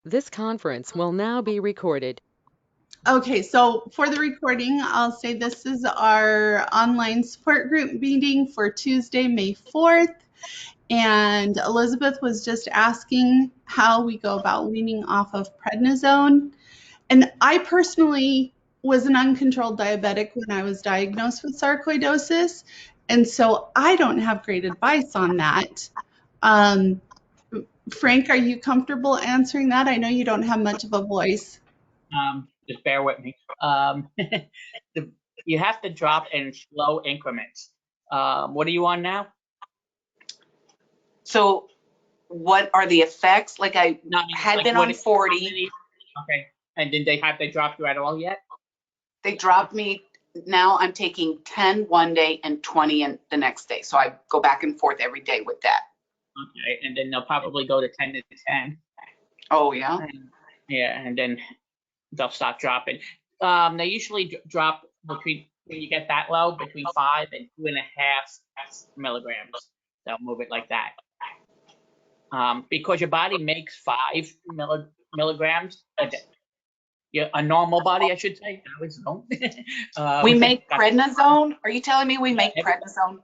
This conference will now be recorded. Okay, so for the recording, I'll say this is our online support group meeting for Tuesday, May 4th. And Elizabeth was just asking how we go about weaning off of prednisone. And I personally was an uncontrolled diabetic when I was diagnosed with sarcoidosis. And so I don't have great advice on that. Um, Frank, are you comfortable answering that? I know you don't have much of a voice. Just bear with me. You have to drop in slow increments. What are you on now? So what are the effects? Like I had been on 40. Okay. And did they dropped you at all yet? They dropped me. Now I'm taking 10 one day and 20 in the next day. So I go back and forth every day with that. Okay. And then they'll probably go to 10 to 10. Oh, yeah? Yeah. And then they'll stop dropping. They usually drop between, when you get that low, between 5 and 2.5 milligrams. They'll move it like that. Because your body makes 5 milligrams a day. Yeah, a normal body, I should say. I always don't. We make prednisone? Are you telling me we make prednisone?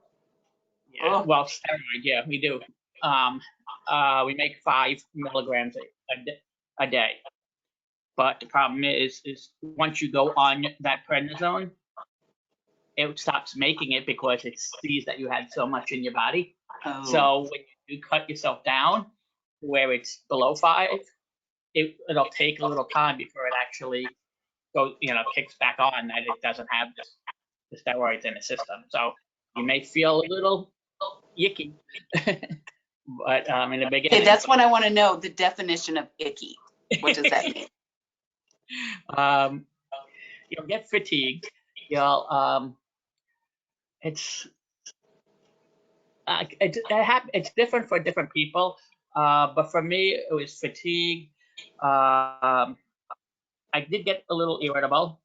Yeah, well, steroid, yeah, we do. We make 5 milligrams a day. But the problem is once you go on that prednisone, it stops making it because it sees that you had so much in your body. Oh. So when you cut yourself down where it's below 5, it'll take a little time before it actually goes, kicks back on that it doesn't have the steroids in the system. So you may feel a little icky, but in the beginning. Okay, that's what I want to know, the definition of icky. What does that mean? You'll get fatigued. It's different for different people, but for me it was fatigue. I did get a little irritable,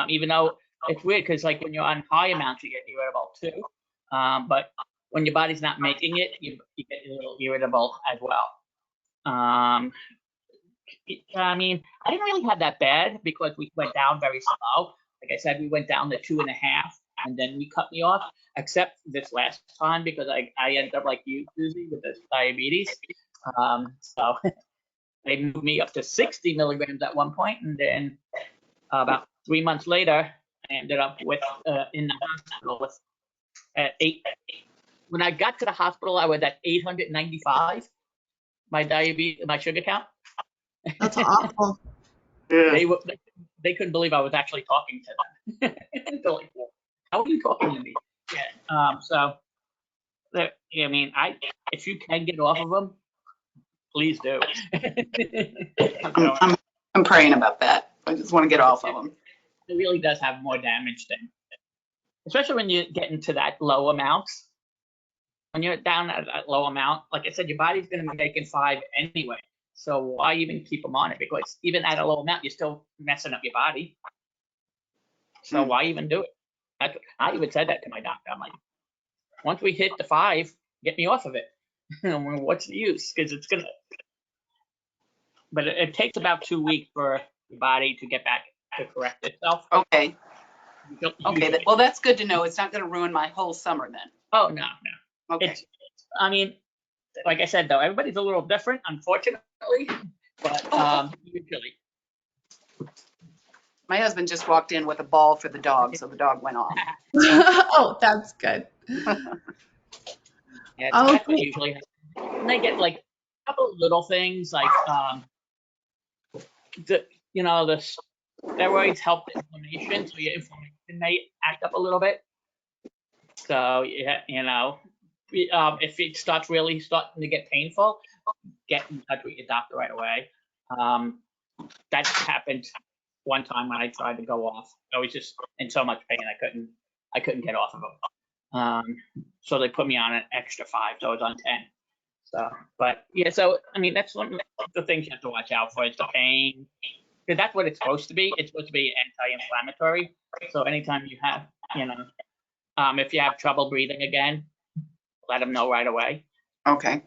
even though it's weird because like when you're on high amounts you get irritable too, but when your body's not making it, you get a little irritable as well. I mean, I didn't really have that bad because we went down very slow. Like I said, we went down to 2.5, and then we cut me off. Except this last time because I ended up like you, Susie, with this diabetes. So they moved me up to 60 milligrams at one point, and then about 3 months later, I ended up with in the hospital with 8. When I got to the hospital, I was at 895. My diabetes, my sugar count. That's awful. They couldn't believe I was actually talking to them. They're like, how are you talking to me? Yeah. So, I mean, if you can get off of them, please do. I'm praying about that. I just want to get off of them. It really does have more damage than, especially when you get into that low amounts. When you're down at that low amount, like I said, your body's going to be making 5 anyway. So why even keep them on it? Because even at a low amount, you're still messing up your body. So why even do it? I even said that to my doctor. I'm like, once we hit the 5, get me off of it. What's the use? Because it's gonna. But it takes about 2 weeks for your body to get back to correct itself. Okay. Okay. Well, that's good to know. It's not going to ruin my whole summer then. Oh no. Okay. I mean, like I said though, everybody's a little different, unfortunately. But usually. My husband just walked in with a ball for the dog, so the dog went off. Oh, that's good. Yeah, that's what usually happens. And they get like a couple of little things like the steroids help the inflammation, so your inflammation may act up a little bit. So yeah, if it starts really starting to get painful, get in touch with your doctor right away. That happened one time when I tried to go off. I was just in so much pain I couldn't get off of them. So they put me on an extra 5, so I was on 10. So, but yeah, so I mean that's one of the things you have to watch out for is the pain, because that's what it's supposed to be. It's supposed to be anti-inflammatory. So anytime you have, if you have trouble breathing again, let them know right away. Okay.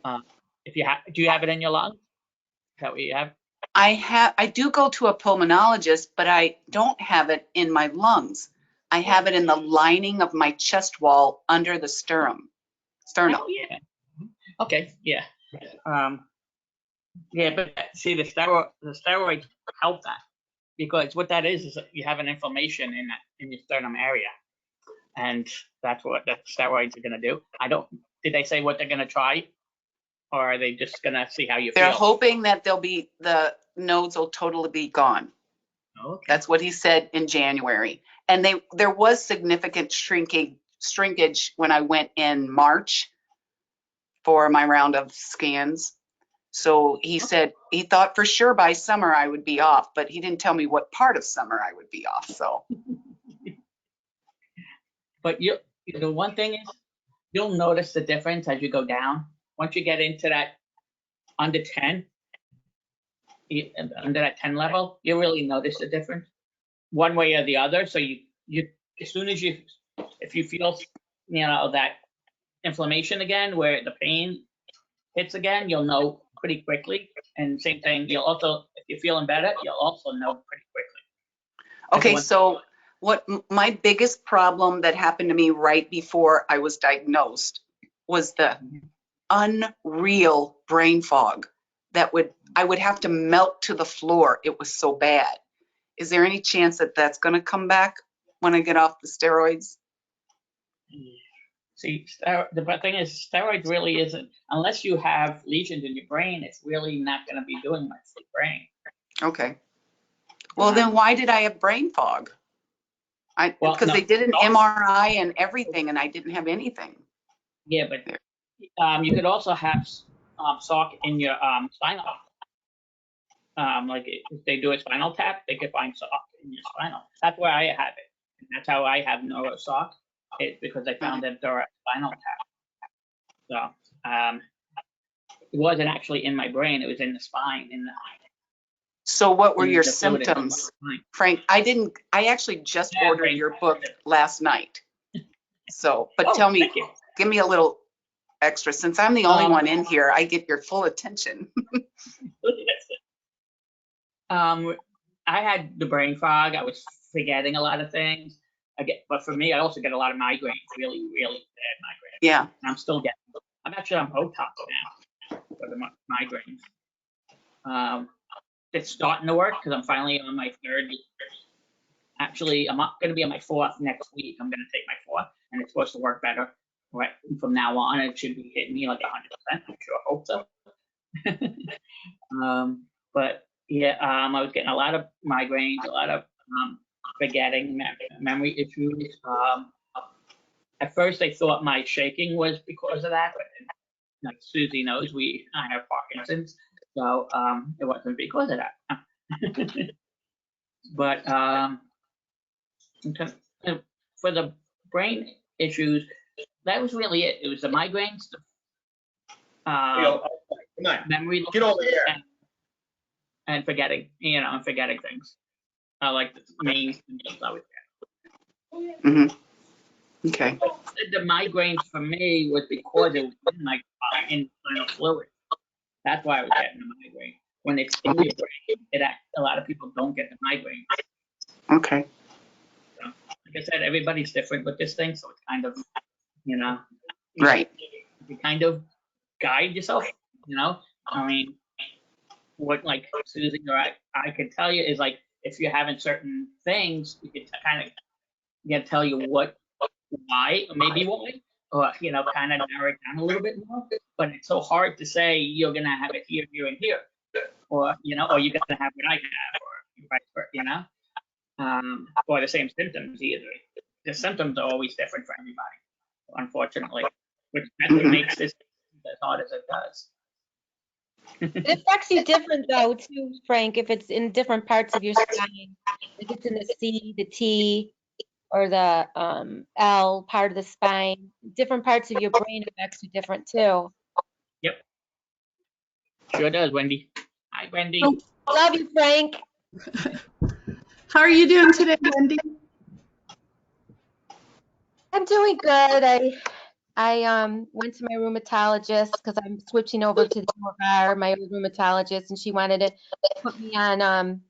If you have, do you have it in your lungs? Is that what you have? I do go to a pulmonologist, but I don't have it in my lungs. I have it in the lining of my chest wall under the sternum. Oh, yeah. Okay, yeah. Yeah, but see, the steroids help that, because what that is that you have an inflammation in your sternum area, and that's what the steroids are going to do. Did they say what they're going to try, or are they just going to see how you They're feel? hoping that the nodes will totally be gone. Okay. That's what he said in January. And there was significant shrinkage when I went in March for my round of scans. So he said he thought for sure by summer I would be off, but he didn't tell me what part of summer I would be off. So, But the one thing is, you'll notice the difference as you go down. Once you get into that under 10, under that 10 level, you really notice the difference one way or the other. So you as soon as if you feel, that inflammation again, where the pain hits again, you'll know pretty quickly. And same thing, you'll also, if you're feeling better, you'll also know pretty quickly. okay, so what my biggest problem that happened to me right before I was diagnosed was the unreal brain fog that I would have to melt to the floor. It was so bad. Is there any chance that that's going to come back when I get off the steroids? See, the thing is, steroids really isn't, unless you have lesions in your brain, it's really not going to be doing much for your brain. Okay. Well, then why did I have brain fog? Because they did an MRI and everything, and I didn't have anything. Yeah, but you could also have SOC in your spinal. Like if they do a spinal tap, they could find SOC in your spinal. That's where I have it. And that's how I have neuro-SOC. It's because I found it during a spinal tap. So it wasn't actually in my brain; it was in the spine. So what were your symptoms, Frank? I actually just ordered your book last night. So, but tell me, give me a little extra. Since I'm the only one in here, I get your full attention. I had the brain fog. I was forgetting a lot of things. But for me, I also get a lot of migraines, really, really bad migraines. Yeah. And I'm still getting. I'm actually on Botox now for the migraines. It's starting to work because I'm finally on my third. Actually, I'm going to be on my fourth next week. I'm going to take my fourth, and it's supposed to work better. Right from now on, it should be hitting me like 100%. I'm sure. I hope so. But yeah, I was getting a lot of migraines, a lot of forgetting, memory issues. At first, they thought my shaking was because of that, but like Susie knows, I have Parkinson's, so it wasn't because of that. But for the brain issues, that was really it. It was the migraines, memory loss, and forgetting, and forgetting things. Like the main symptoms I would get. Mm-hmm. Okay. The migraines for me was because it was in my spinal fluid. That's why I was getting the migraine. When it's in your brain, a lot of people don't get the migraine. Okay. So, like I said, everybody's different with this thing, so it's kind of, right. You kind of guide yourself, I mean, what like Susie or I could tell you is like, if you're having certain things, we could kind of tell you why, or maybe why, or kind of narrow it down a little bit more. But it's so hard to say you're gonna have it here, here, and here, or or you're gonna have what I have, or vice versa, or the same symptoms either. The symptoms are always different for everybody, unfortunately, which that's what makes this as hard as it does. It affects you different though too, Frank, if it's in different parts of your spine. If it's in the C, the T, or the L part of the spine, different parts of your brain affects you different too. Yep. Sure does, Wendy. Hi, Wendy. Love you, Frank. How are you doing today, Wendy? I'm doing good. I went to my rheumatologist because I'm switching over to the UR, my old rheumatologist, and she wanted to put me on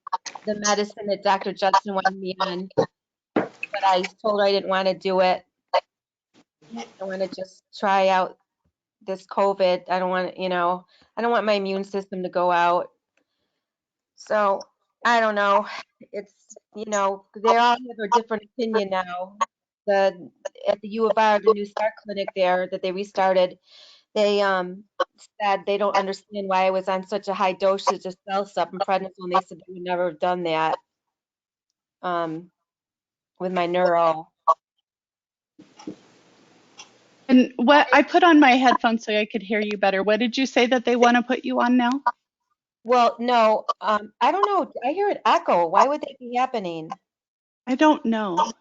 the medicine that Dr. Judson wanted me on, but I told her I didn't want to do it. I want to just try out this COVID. I don't want, I don't want my immune system to go out. So I don't know. It's, they all have a different opinion now. At the U of R, the new Start clinic there that they restarted, they said they don't understand why I was on such a high dosage of Celsep and prednisone. They said they would never have done that with my neuro. And what I put on my headphones so I could hear you better. What did you say that they want to put you on now? Well, no, I don't know. I hear an echo. Why would that be happening? I don't know.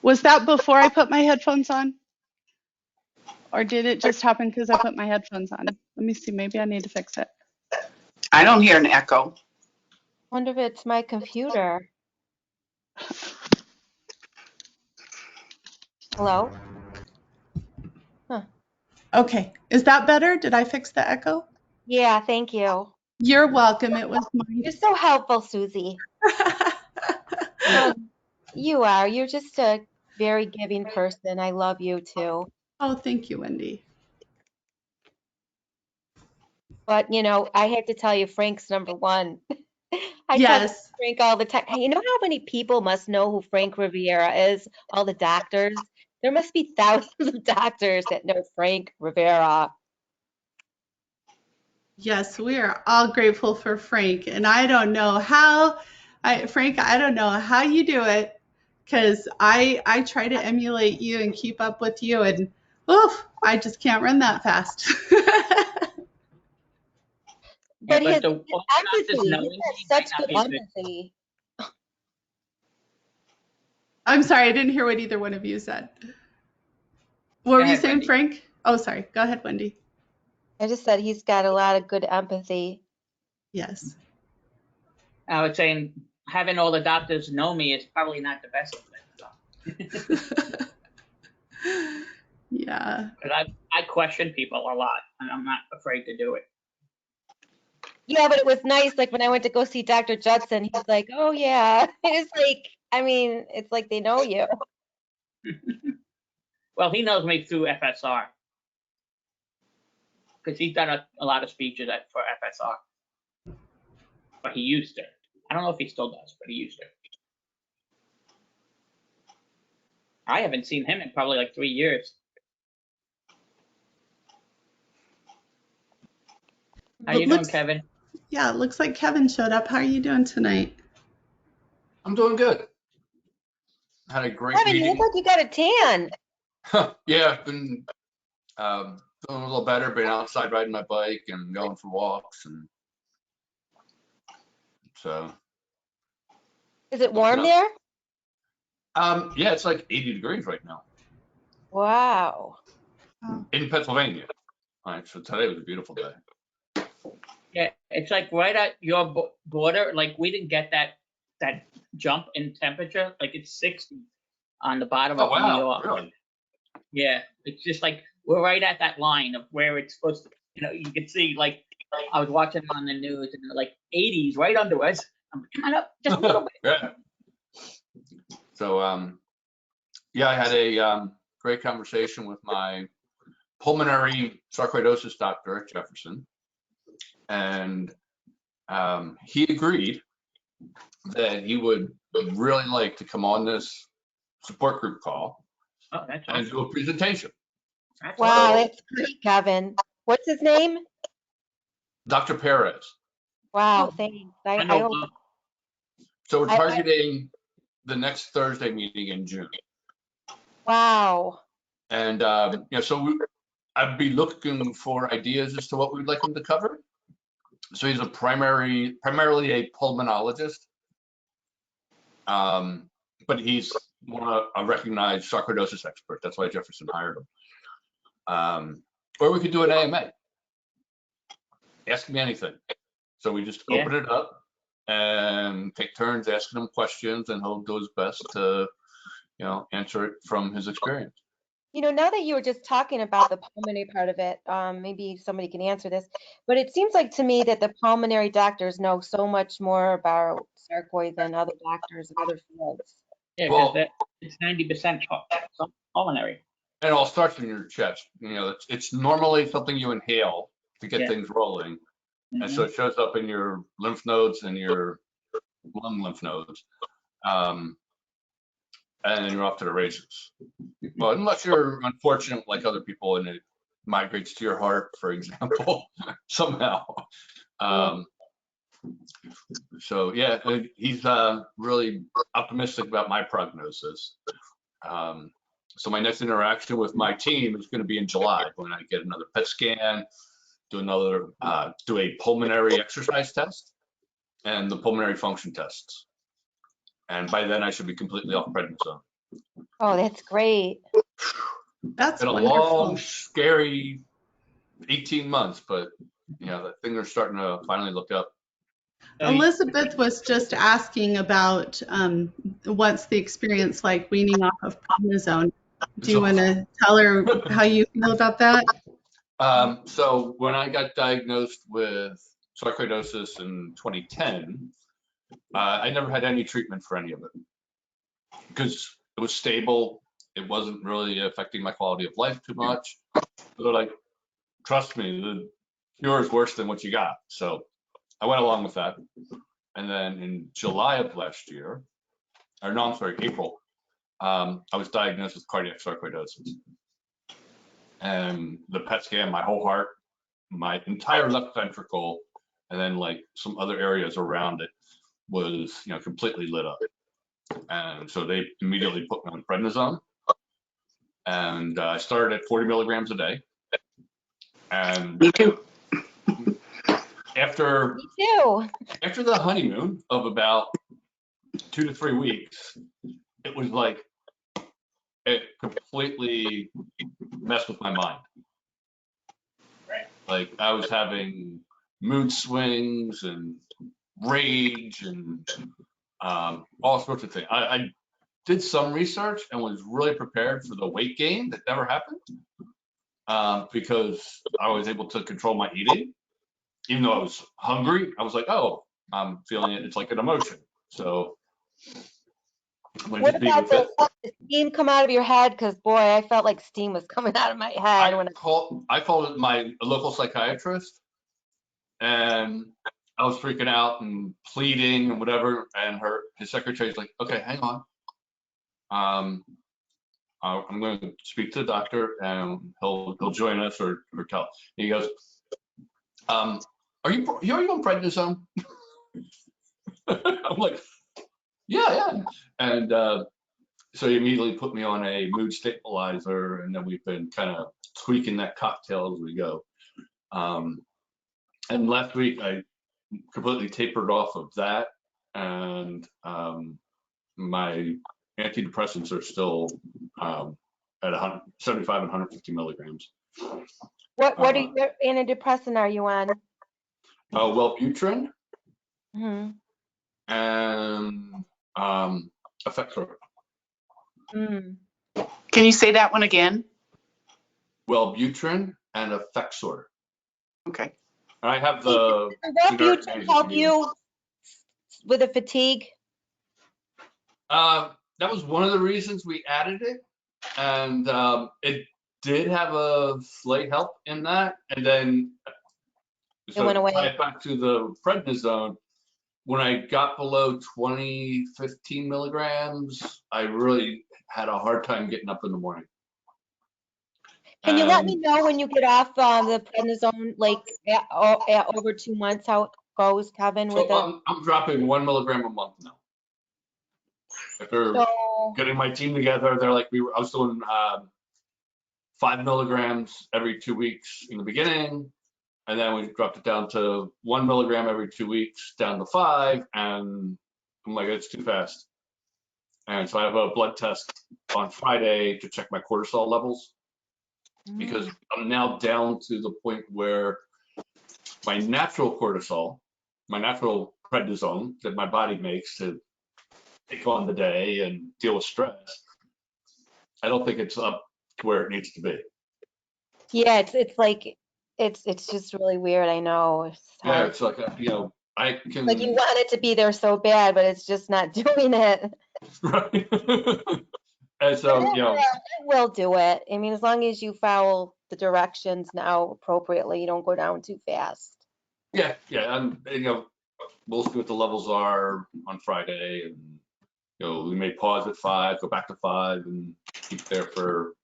Was that before I put my headphones on? Or did it just happen because I put my headphones on? Let me see. Maybe I need to fix it. I don't hear an echo. Wonder if it's my computer. Hello? Huh. Okay. Is that better? Did I fix the echo? Yeah, thank you. You're welcome. It was mine. You're so helpful, Susie. You are. You're just a very giving person. I love you too. Oh, thank you, Wendy. But, I have to tell you, Frank's number one. I talk to Yes. Frank all the time. You know how many people must know who Frank Riviera is? All the doctors. There must be thousands of doctors that know Frank Rivera. Yes, we are all grateful for Frank. And I don't know how, Frank, I don't know how you do it because I try to emulate you and keep up with you. And oof, I just can't run that fast. Yeah, But but his the all doctors empathy, knowing he he has might such not good be good. empathy. I'm sorry, I didn't hear what either one of you said. What Go were you ahead, saying, Wendy. Frank? Oh, sorry. Go ahead, Wendy. I just said he's got a lot of good empathy. Yes. I was saying having all the doctors know me is probably not the best thing. So. Yeah. Because I question people a lot, and I'm not afraid to do it. Yeah, but it was nice. Like when I went to go see Dr. Judson, he's like, "Oh yeah." It's like, it's like they know you. Well, he knows me through FSR because he's done a lot of speeches for FSR, but he used to. I don't know if he still does, but he used to. I haven't seen him in probably like 3 years. How you doing, Kevin? Yeah, it looks like Kevin showed up. How are you doing tonight? I'm doing good. Had a great Kevin, you meeting. look like you got a tan. Yeah, I've been feeling a little better, been outside riding my bike and going for walks, and so. Is it warm there? Yeah, it's like 80 degrees right now Wow. in Pennsylvania. All right, so today was a beautiful day. Yeah, it's like right at your border. Like we didn't get that jump in temperature. Like it's 60 on the bottom Oh of New wow, York. really? Yeah, it's just like we're right at that line of where it's supposed to. You can see like I was watching on the news and like 80s right under us. I'm kind of just a little bit. Yeah. So yeah, I had a great conversation with my pulmonary sarcoidosis doctor at Jefferson, and he agreed that he would really like to come on this support group call Oh, that's and awesome. do a presentation. That's Wow, awesome. that's great, Kevin. What's his name? Dr. Perez. Wow, Oh, thanks. I I know. hope So we're I- targeting the next Thursday meeting in June. wow. And so I'd be looking for ideas as to what we'd like him to cover. So he's primarily a pulmonologist, but he's a recognized sarcoidosis expert. That's why Jefferson hired him. Or we could do an AMA. Ask me anything. So we just open it up and take turns asking him questions, and he'll do his best to answer it from his experience. Now that you were just talking about the pulmonary part of it, maybe somebody can answer this, but it seems like to me that the pulmonary doctors know so much more about sarcoid than other doctors in other fields. Yeah, Well- because it's 90% pulmonary. It all starts in your chest. It's normally something you inhale to get Yeah. things rolling. And so Mhm. it shows up in your lymph nodes and your lung lymph nodes. And then you're off to the races. Well, unless you're unfortunate like other people and it migrates to your heart, for example, somehow. So yeah, he's really optimistic about my prognosis. So my next interaction with my team is going to be in July when I get another PET scan, do a pulmonary exercise test and the pulmonary function tests. And by then I should be completely off prednisone. Oh, that's great. That's Been a wonderful. long, scary 18 months, but the things are starting to finally look up. Elizabeth was just asking about what's the experience like weaning off of prednisone. Do you want to tell her how you feel about that? So when I got diagnosed with sarcoidosis in 2010, I never had any treatment for any of it because it was stable. It wasn't really affecting my quality of life too much. So they're like, trust me, the cure is worse than what you got. So I went along with that. And then in July of last year, or no, I'm sorry, April, I was diagnosed with cardiac sarcoidosis. And the PET scan, my whole heart, my entire left ventricle, and then like some other areas around it was, completely lit up. And so they immediately put me on prednisone. And I started at 40 milligrams a day. And Me too. After Me too. the honeymoon of about 2 to 3 weeks, it was like it completely messed with my mind. Like I was having mood swings and rage and all sorts of things. I did some research and was really prepared for the weight gain that never happened because I was able to control my eating. Even though I was hungry, I was like, oh, I'm feeling it. It's like an emotion. So I'm going What to be about with it. the steam come out of your head? Because boy, I felt like steam was coming out of my head when I called my local psychiatrist and I was freaking out and pleading and whatever. And his secretary's like, okay, hang on. I'm going to speak to the doctor and he'll join us or tell. He goes, are you on prednisone? I'm like, yeah. And so he immediately put me on a mood stabilizer, and then we've been kind of tweaking that cocktail as we go. And last week I completely tapered off of that, and my antidepressants are still at 75 and 150 milligrams. what antidepressant are you on? Wellbutrin Hmm. and Effexor. Mm. Can you say that one again? Wellbutrin and Effexor. Okay. I have Does the Wellbutrin help you with the fatigue? that was one of the reasons we added it, and it did have a slight help in that. And then so went away. tie it back to the prednisone. When I got below 15 milligrams, I really had a hard time getting up in the morning. Can you let me know when you get off the prednisone, like at over 2 months, how it goes, Kevin? With I'm dropping 1 milligram a month now. After getting my team together, they're like, I was doing 5 milligrams every 2 weeks in the beginning, and then we dropped it down to 1 milligram every 2 weeks, down to 5, and I'm like, it's too fast. And so I have a blood test on Friday to check my cortisol levels, because I'm now down to the point where my natural cortisol, my natural prednisone that my body makes to take on the day and deal with stress, I don't think it's up to where it needs to be. Yeah, it's like it's just really weird. I know. It's Yeah, hard. it's like, you know, I can. Like you want it to be there so bad, but it's just not doing it. Right. And so, you know, It will do it. I mean, as long as you follow the directions now appropriately, you don't go down too fast. yeah, and you know, we'll see what the levels are on Friday, and you know, we may pause at 5, go back to 5, and keep there for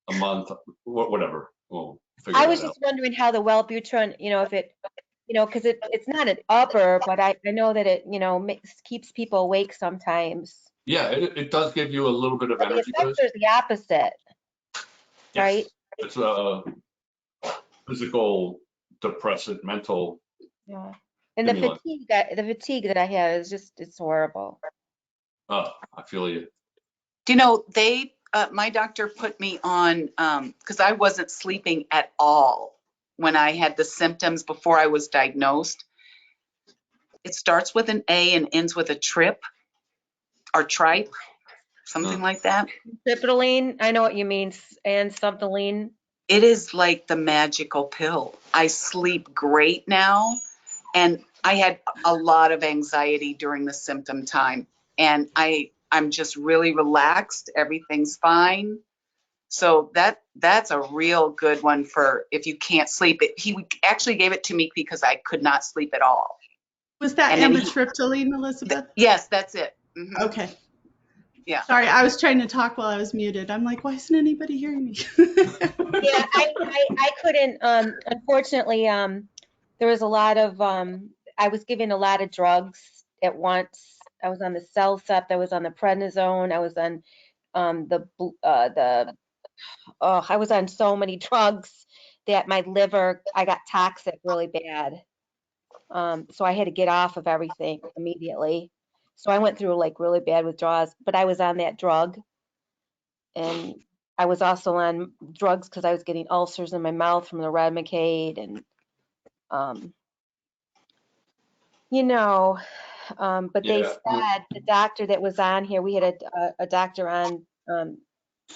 a month, whatever. We'll figure I was that just out. wondering how the Wellbutrin, if it, because it's not an upper, but I know that it, keeps people awake sometimes. Yeah, it does give you a little bit of But the energy effects boost. are the opposite, Yes, right? it's a physical, depressant, mental Yeah. And the stimulant. fatigue that I have is just, it's horrible. Oh, I feel you. Do you know, my doctor put me on, because I wasn't sleeping at all when I had the symptoms before I was diagnosed. It starts with an A and ends with a trip or tripe, something like that. Cipollline, I know what you mean, and something. It is like the magical pill. I sleep great now, and I had a lot of anxiety during the symptom time, and I'm just really relaxed. Everything's fine. So that's a real good one for if you can't sleep. He actually gave it to me because I could not sleep at all. Was that And then amitriptyline, Elizabeth? Yes, that's it. Mhm. Okay. Yeah. Sorry, I was trying to talk while I was muted. I'm like, why isn't anybody hearing me? Yeah, I couldn't, unfortunately, there was a lot of, I was given a lot of drugs at once. I was on the Cellcept, I was on the prednisone, I was on I was on so many drugs that my liver, I got toxic really bad. So I had to get off of everything immediately. So I went through like really bad withdrawals, but I was on that drug. And I was also on drugs because I was getting ulcers in my mouth from the Remicade. And, but they Yeah. said the doctor that was on here, we had a doctor on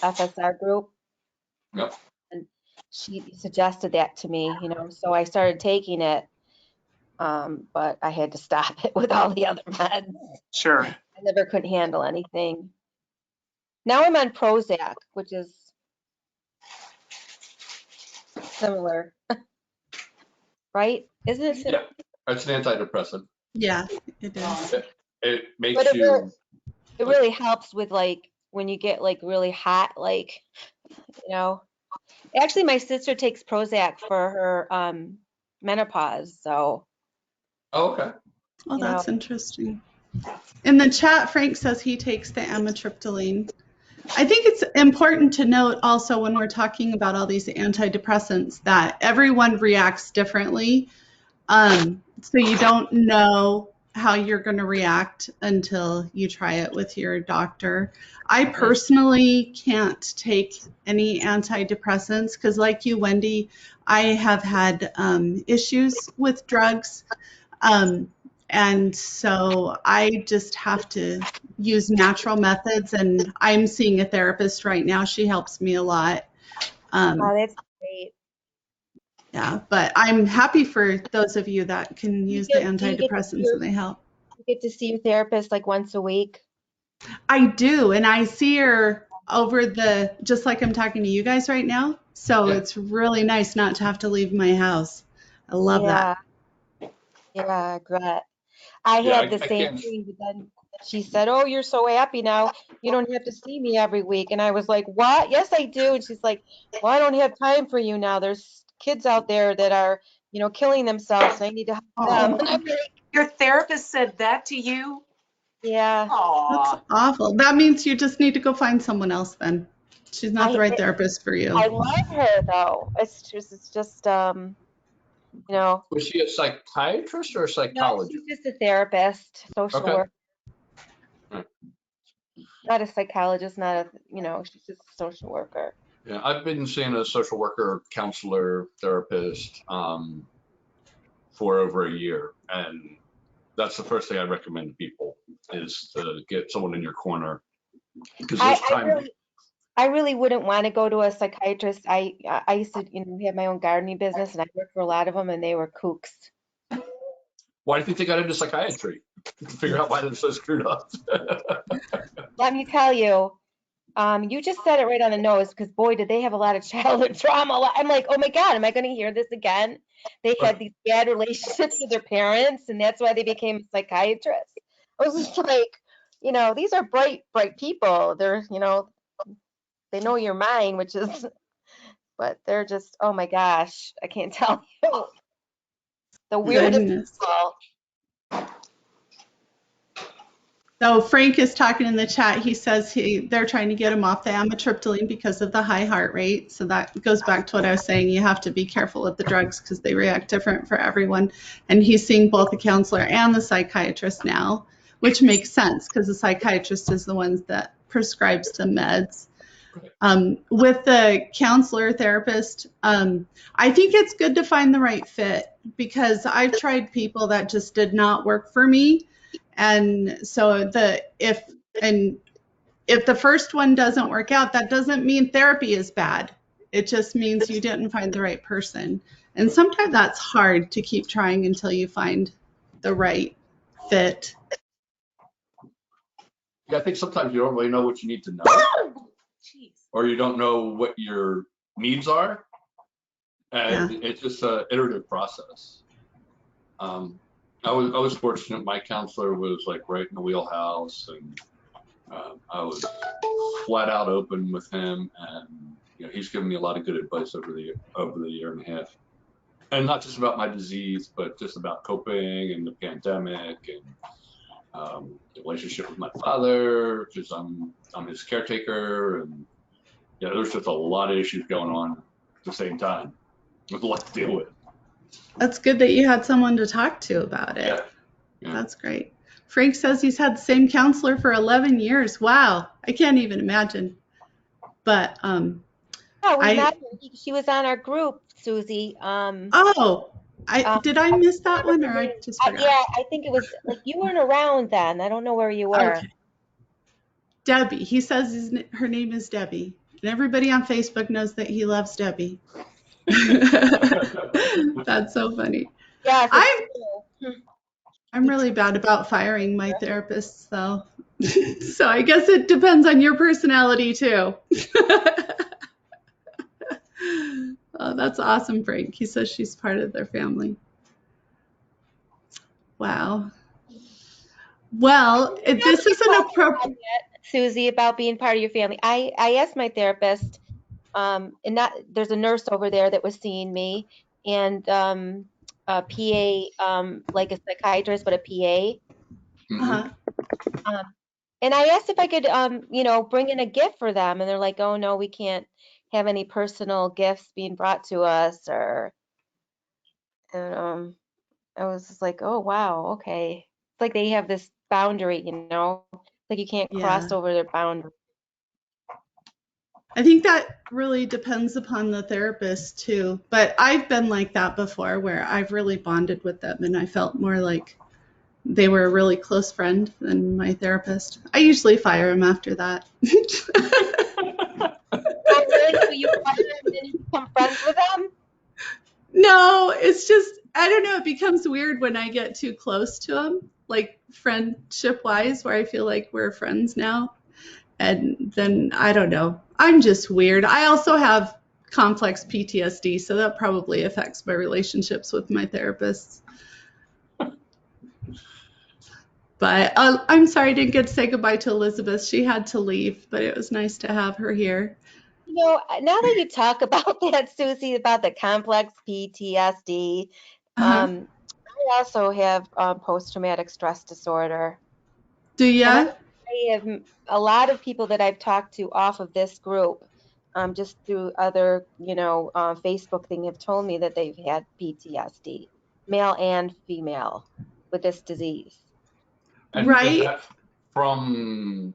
FSR group. Yep. And she suggested that to me, so I started taking it. But I had to stop it with all the other meds. Sure. I never couldn't handle anything. Now I'm on Prozac, which is similar, right? Isn't it? Yeah, it's an antidepressant. Yeah, it is. It makes But you. it really helps with like when you get like really hot, like, Actually, my sister takes Prozac for her menopause, so. Oh, okay. Oh, You that's know. interesting. In the chat, Frank says he takes the amitriptyline. I think it's important to note also when we're talking about all these antidepressants that everyone reacts differently. So you don't know how you're going to react until you try it with your doctor. I personally can't take any antidepressants because, like you, Wendy, I have had issues with drugs. And so I just have to use natural methods. And I'm seeing a therapist right now. She helps me a lot. Oh, that's great. Yeah, but I'm happy for those of you that can use the antidepressants and they help. You get to see your therapist like once a week? I do, and I see her just like I'm talking to you guys right now. So it's really nice not to have to leave my house. I love that. Yeah, I regret. I had the same thing, but then she said, "Oh, you're so happy now. You don't have to see me every week." And I was like, "What? Yes, I do." And she's like, "Well, I don't have time for you now. There's kids out there that are, killing themselves. And I need to help them." And I'm like, Your therapist said that to you? yeah. That's awful. That means you just need to go find someone else then. She's not the right therapist for you. I love her though. It's just Was she a psychiatrist or a No, psychologist? she's just a therapist, social Okay. worker. Not a psychologist, not she's just a social worker. Yeah, I've been seeing a social worker, counselor, therapist for over a year, and that's the first thing I recommend to people is to get someone in your corner because there's time. I really wouldn't want to go to a psychiatrist. I used to, have my own gardening business, and I worked for a lot of them, and they were kooks. Why do you think they got into psychiatry? To figure out why they're so screwed up. Let me tell you, you just said it right on the nose, because boy, did they have a lot of childhood trauma. I'm like, oh my God, am I going to hear this again? They had these bad relationships with their parents, and that's why they became psychiatrists. I was just like, these are bright people. They're, they know your mind, which is, but they're just, oh my gosh, I can't tell you. The weirdest Goodness. people. So Frank is talking in the chat. He says they're trying to get him off the amitriptyline because of the high heart rate. So that goes back to what I was saying. You have to be careful with the drugs because they react different for everyone. And he's seeing both the counselor and the psychiatrist now, which makes sense because the psychiatrist is the ones that prescribes the meds. With the counselor therapist, I think it's good to find the right fit because I've tried people that just did not work for me. And so if the first one doesn't work out, that doesn't mean therapy is bad. It just means you didn't find the right person. And sometimes that's hard to keep trying until you find the right fit. Yeah, I think sometimes you don't really know what you need to know, or you don't know what your needs are, and it's just an iterative process. I was fortunate. My counselor was like right in the wheelhouse, and I was flat out open with him, and he's given me a lot of good advice over the year and a half, and not just about my disease, but just about coping and the pandemic and the relationship with my father, because I'm his caretaker, and there's just a lot of issues going on at the same time. There's a lot to deal with. That's good that you had someone to talk to about it. Yeah. That's great. Frank says he's had the same counselor for 11 years. Wow. I can't even imagine. But she was on our group, Susie. did I miss that one or I just forgot? Yeah, I think it was like you weren't around then. I don't know where you were. Okay. Debbie. He says her name is Debbie. And everybody on Facebook knows that he loves Debbie. That's so funny. Yeah, I'm really bad about firing my therapists, though. So I guess it depends on your personality, too. Oh, that's awesome, Frank. He says she's part of their family. Wow. Well, this isn't appropriate. Susie, about being part of your family. I asked my therapist, and there's a nurse over there that was seeing me, and a PA, like a psychiatrist, but a PA. Uh-huh. And I asked if I could, bring in a gift for them, and they're like, "Oh no, we can't have any personal gifts being brought to us." And I was just like, "Oh wow, okay." It's like they have this boundary, like you can't cross over their boundary. I think that really depends upon the therapist too. But I've been like that before where I've really bonded with them and I felt more like they were a really close friend than my therapist. I usually fire them after that. Oh, really? So you fire them and then you become friends with them? No, it's just, I don't know. It becomes weird when I get too close to them, like friendship wise, where I feel like we're friends now. And then I don't know. I'm just weird. I also have complex PTSD, so that probably affects my relationships with my therapists. But I'm sorry I didn't get to say goodbye to Elizabeth. She had to leave, but it was nice to have her here. Now that you talk about that, Susie, about the complex PTSD, I also have post-traumatic stress disorder. Do you? I have a lot of people that I've talked to off of this group, just through other, Facebook thing, have told me that they've had PTSD, male and female, with this disease. And right? Is that from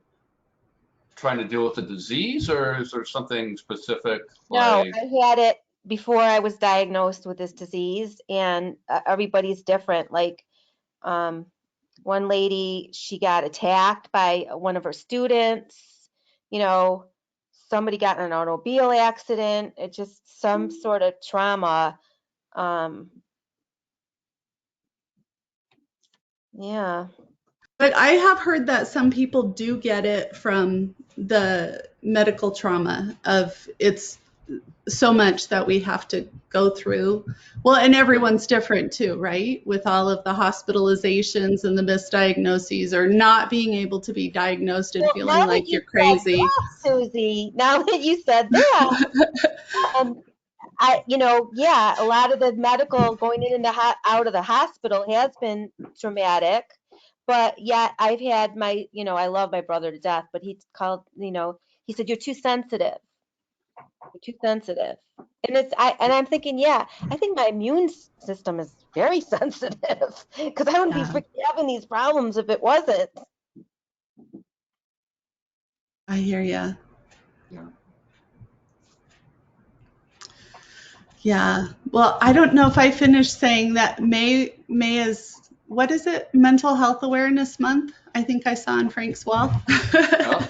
trying to deal with the disease, or is there something specific? No, I had it before I was diagnosed with this disease, and everybody's different. Like, one lady, she got attacked by one of her students, somebody got in an automobile accident. It's just some sort of trauma. Yeah. But I have heard that some people do get it from the medical trauma of it's so much that we have to go through. Well, and everyone's different too, right? With all of the hospitalizations and the misdiagnoses or not being able to be diagnosed and Well, feeling now like that you're you said crazy. that, Susie, now that you said that, yeah, a lot of the medical going in and out of the hospital has been traumatic. But yeah, I've had my, I love my brother to death, but he called, he said, you're too sensitive. You're too sensitive. And I'm thinking, yeah, I think my immune system is very sensitive because I wouldn't be Yeah. freaking having these problems if it wasn't. I hear ya. Yeah. Yeah. Well, I don't know if I finished saying that May is, what is it? Mental Health Awareness Month. I think I saw on Frank's wall. Oh.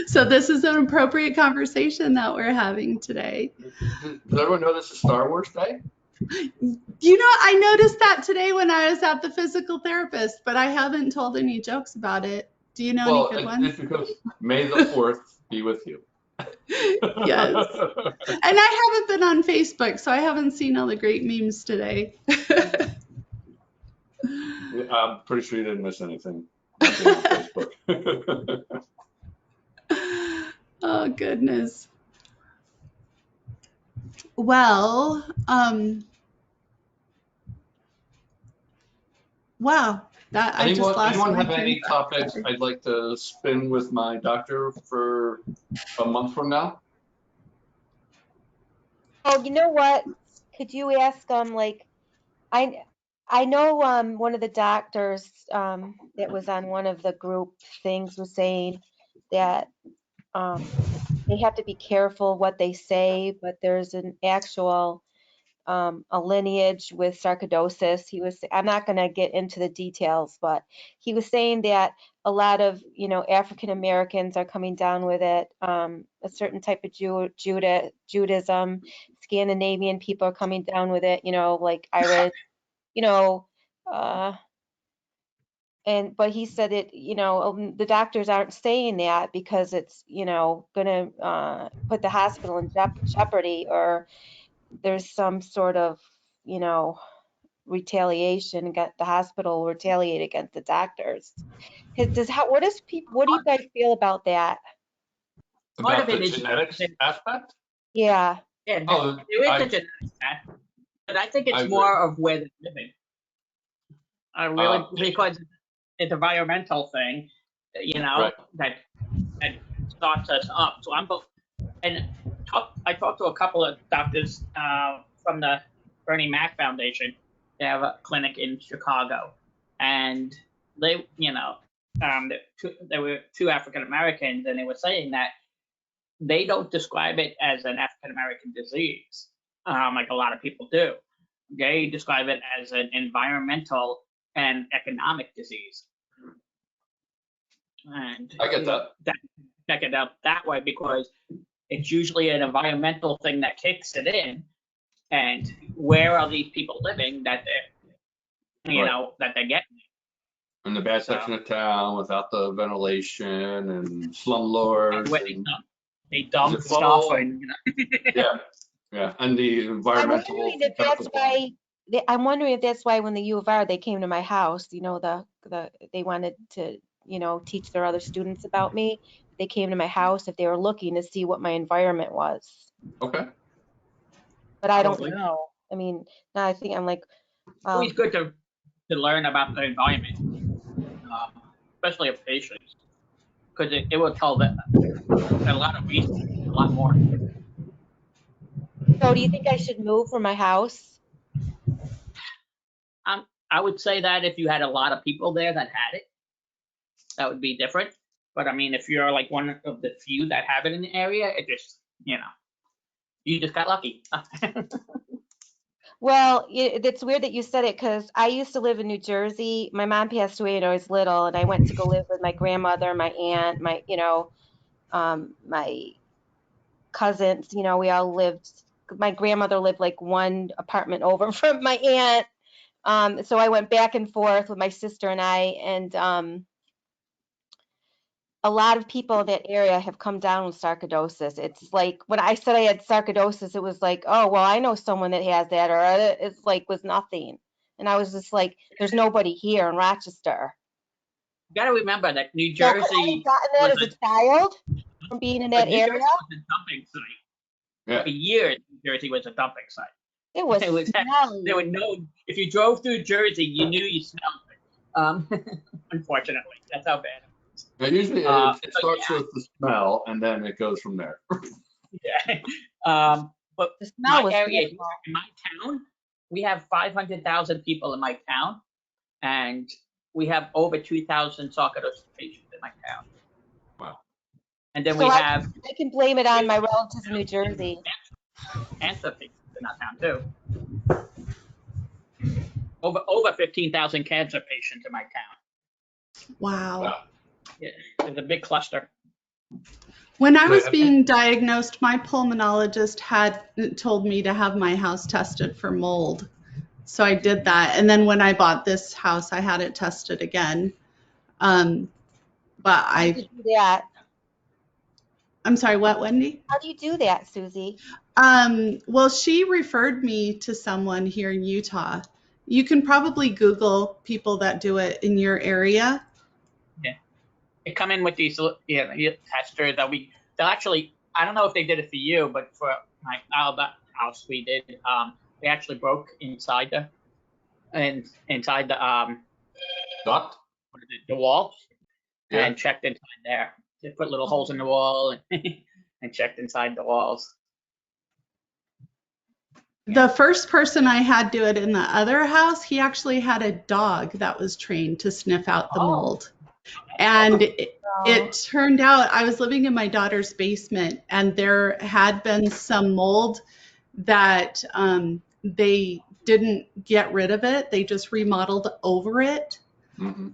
So this is an appropriate conversation that we're having today. Does everyone know this is Star Wars Day? I noticed that today when I was at the physical therapist, but I haven't told any jokes about it. Do you know any good ones? It's because May the 4th be with you. Yes. And I haven't been on Facebook, so I haven't seen all the great memes today. I'm pretty sure you didn't miss anything on Facebook. Oh, goodness. Well, wow. I just lost Anyone my have train any of thought. topics Sorry. I'd like to spin with my doctor for a month from now? Oh, you know what? Could you ask I know one of the doctors that was on one of the group things was saying that they have to be careful what they say, but there's an actual a lineage with sarcoidosis. I'm not going to get into the details, but he was saying that a lot of, African Americans are coming down with it. A certain type of Judaism, Scandinavian people are coming down with it, like Irish, uh, but he said it, the doctors aren't saying that because it's, going to put the hospital in jeopardy, or there's some sort of, retaliation, got the hospital retaliate against the doctors. What do you guys feel about that? Part About of the it is, genetics aspect? Yeah. yeah, Oh, there is I- a genetic aspect, but I think I it's agree. more of where they're living. Because it's an environmental thing, Right. that starts us up. So I talked to a couple of doctors from the Bernie Mac Foundation. They have a clinic in Chicago, and they, there were two African Americans, and they were saying that they don't describe it as an African American disease, like a lot of people do. They describe it as an environmental and economic disease. And I get that. Check it out that way because it's usually an environmental thing that kicks it in. And where are these people living that that they're getting? In the bad section of town without the ventilation and slumlords. Where And, they dump stuff flow? and yeah, and the environmental. I'm wondering if that's why when the U of R they came to my house, they wanted to, teach their other students about me. They came to my house if they were looking to see what my environment was. Okay. But I don't Probably. know. I mean, now I think I'm like, It's always good to learn about the environment, especially of patients, because it will tell them a lot of research, a lot more. so do you think I should move from my house? I would say that if you had a lot of people there that had it, that would be different. But I mean, if you're like one of the few that have it in the area, it just, you just got lucky. Well, it's weird that you said it because I used to live in New Jersey. My mom passed away when I was little, and I went to go live with my grandmother, my aunt, my cousins, you know, we all lived, my grandmother lived like one apartment over from my aunt. So I went back and forth with my sister and I, and a lot of people in that area have come down with sarcoidosis. It's like when I said I had sarcoidosis, it was like, oh, well, I know someone that has that, or it's like was nothing. And I was just like, there's nobody here in Rochester. You got to remember that New Yeah, could I Jersey have gotten that was as a child from being in that New area? Jersey was a dumping site. Yeah. For years, New Jersey was a dumping site. It was It was- smelly. There were no. If you drove through Jersey, you knew you smelled it. Unfortunately, that's how bad. But usually it starts yeah. with the smell, and then it goes from there. Yeah. But The smell my was area, terrible. in my town, we have 500,000 people in my town, and we have over 2,000 sarcoidosis patients in my town. Wow. And then So we I have can blame it on my relatives in New Jersey. cancer patients in our town too. Over 15,000 cancer patients in my town. Wow. Wow. Yeah, there's a big cluster. When I was being diagnosed, my pulmonologist had told me to have my house tested for mold. So I did that. And then when I bought this house, I had it tested again. But How do you do that? I'm sorry, what, Wendy? How do you do that, Susie? Well, she referred me to someone here in Utah. You can probably Google people that do it in your area. They come in with these testers that they'll actually, I don't know if they did it for you, but for my house we did. They actually broke inside the Duct? what is it, the wall, Yeah. and checked inside there. They put little holes in the wall and checked inside the walls. The first person I had do it in the other house, he actually had a dog that was trained to sniff out the mold. And it turned out I was living in my daughter's basement, and there had been some mold that they didn't get rid of it. They just remodeled over it. Mm-hmm.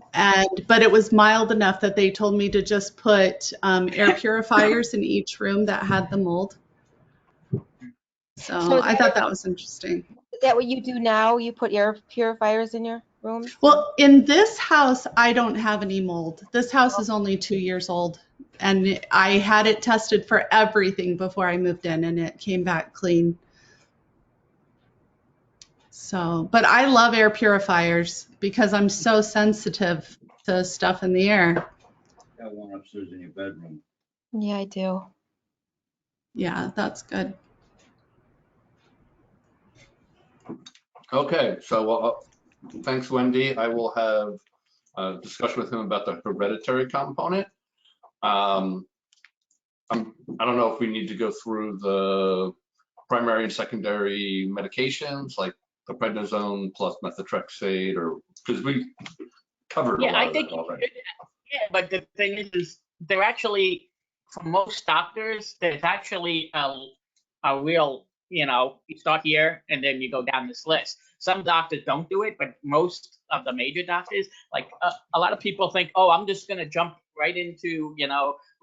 But it was mild enough that they told me to just put air purifiers in each room that had the mold. So I thought that was interesting. Is that what you do now? You put air purifiers in your rooms? Well, in this house, I don't have any mold. This house is only 2 years old, and I had it tested for everything before I moved in, and it came back clean. So, but I love air purifiers because I'm so sensitive to stuff in the air. Got one upstairs in your bedroom. Yeah, I do. Yeah, that's good. Okay, so thanks, Wendy. I will have a discussion with him about the hereditary component. I don't know if we need to go through the primary and secondary medications like the prednisone plus methotrexate, or because we covered a lot of that already. Yeah, but the thing is they're actually, for most doctors, there's actually a real, you start here and then you go down this list. Some doctors don't do it, but most of the major doctors, like a lot of people think, oh, I'm just going to jump right into,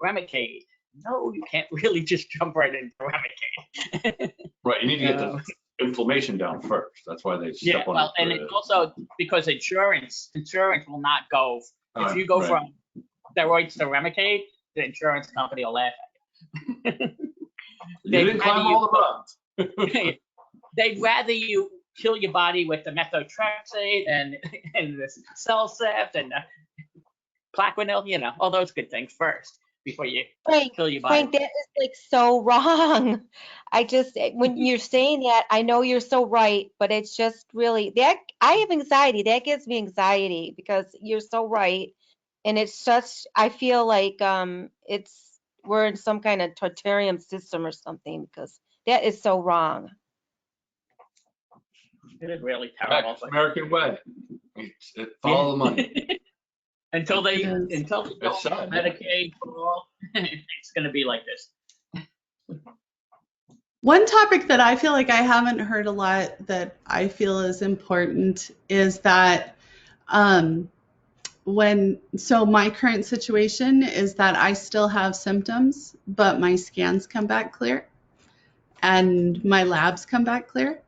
Remicade. No, you can't really just jump right into Remicade. Right, you need to get the inflammation down first. That's why they step on it. And it's also because insurance will not go. If you go from steroids to Remicade, the insurance company will laugh at you. You didn't climb all the rungs. They'd rather you kill your body with the methotrexate and the Cellcept and the Plaquenil, all those good things first before you kill your body. Frank, that is like so wrong. When you're saying that, I know you're so right, but it's just really that I have anxiety. That gives me anxiety because you're so right. And it's I feel like we're in some kind of totalitarian system or something because that is so wrong. It is really terrible. American way. Follow the money. Until they don't Medicaid for all, it's going to be like this. One topic that I feel like I haven't heard a lot that I feel is important is that so my current situation is that I still have symptoms, but my scans come back clear and my labs come back clear.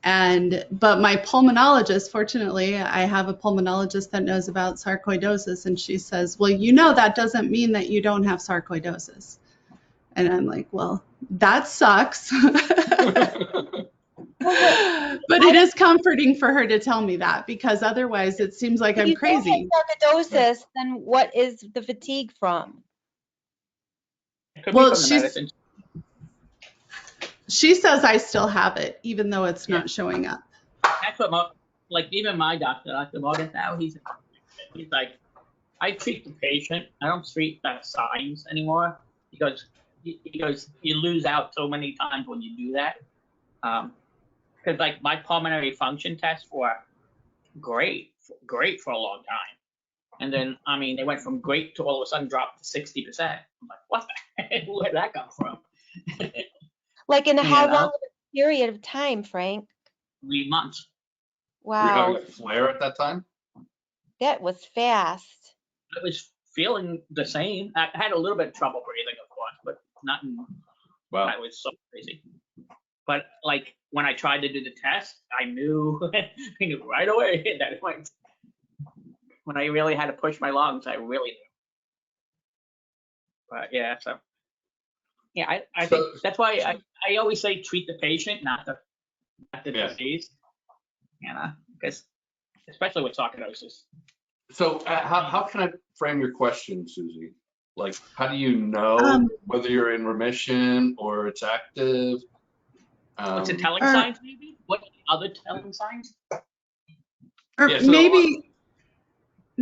But my pulmonologist, fortunately, I have a pulmonologist that knows about sarcoidosis, and she says, well, that doesn't mean that you don't have sarcoidosis. And I'm like, well, that sucks. But it is comforting for her to tell me that, because otherwise it seems like I'm crazy. If you don't have sarcoidosis, then what is the fatigue from? It could Well, be from the medicine. She says I still have it, even though it's not showing up. That's what, even my doctor, Dr. Morgan, now he's like, I treat the patient. I don't treat the signs anymore, because you lose out so many times when you do that. Because like my pulmonary function tests were great for a long time, and then they went from great to all of a sudden dropped to 60%. I'm like, what the heck? Where'd that come from? Like in how long of a period of time, Frank? 3 months. Wow. Were you having a flare at that time? That was fast. I was feeling the same. I had a little bit of trouble breathing, of course, but nothing. Wow. That was so crazy. But like when I tried to do the test, I knew right away that it went. When I really had to push my lungs, I really knew. But yeah, so yeah, I think that's why I always say treat the patient, not the disease. Because especially with sarcoidosis. So how can I frame your question, Susie? Like, how do you know whether you're in remission or it's active? What's the telling signs, maybe? What other telling signs? Or maybe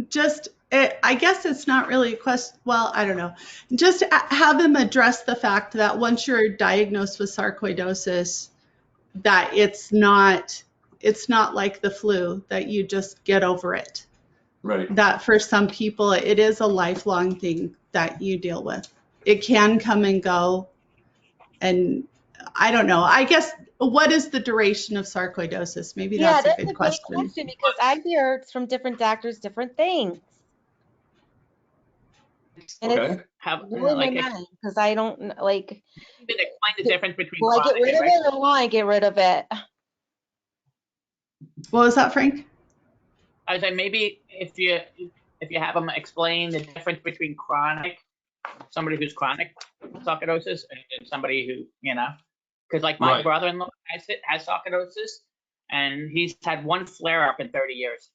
just, I guess it's not really a question. Well, I don't know. Just have them address the fact that once you're diagnosed with sarcoidosis, that it's not like the flu, that you just get over it. Right. That for some people, it is a lifelong thing that you deal with. It can come and go. And I don't know. I guess, what is the duration of sarcoidosis? Maybe that's a good question. Great question, because I hear from different doctors different things. And it's blowing my mind, because I don't like. Did explain the difference between Will I get rid of it, or will I get rid of it? What was that, Frank? I was like, maybe if you have them explain the difference between somebody who's chronic sarcoidosis and somebody who, because like my brother-in-law has sarcoidosis, and he's had one flare up in 30 years.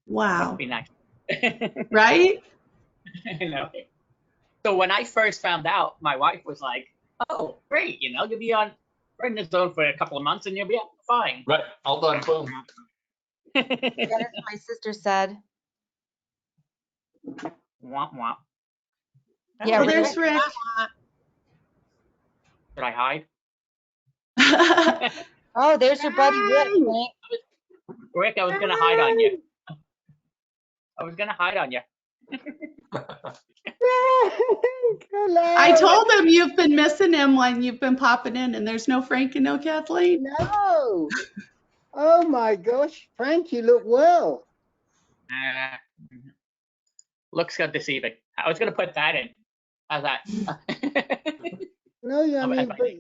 Wow. Must be nice. Right? I know. So when I first found out, my wife was like, "Oh, great! You'll be on prednisone for a couple of months, and you'll be fine." Right. All done. Boom. That's what my sister said. Womp womp. Yeah, well, there's Rick. Should I hide? Oh, there's your buddy Rick. Rick, I was gonna hide on you. I was gonna hide on you. I told him you've been missing him when you've been popping in, and there's no Frank and no Kathleen. No. Oh my gosh, Frank, you look well. Looks good deceiving. I was gonna put that in. How's that? No, I mean, but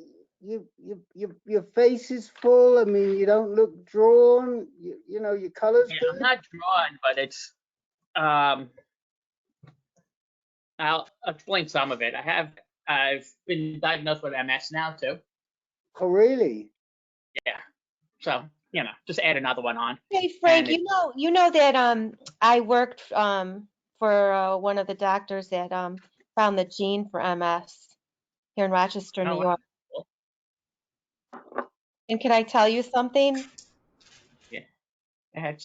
your face is full. I mean, you don't look drawn. Your color's good. I'm not drawn, but it's I'll explain some of it. I've been diagnosed with MS now too. Oh, really? Yeah. So, just add another one on. Hey, Frank, you know that I worked for one of the doctors that found the gene for MS here in Rochester, New York. And can I tell you something? Yeah.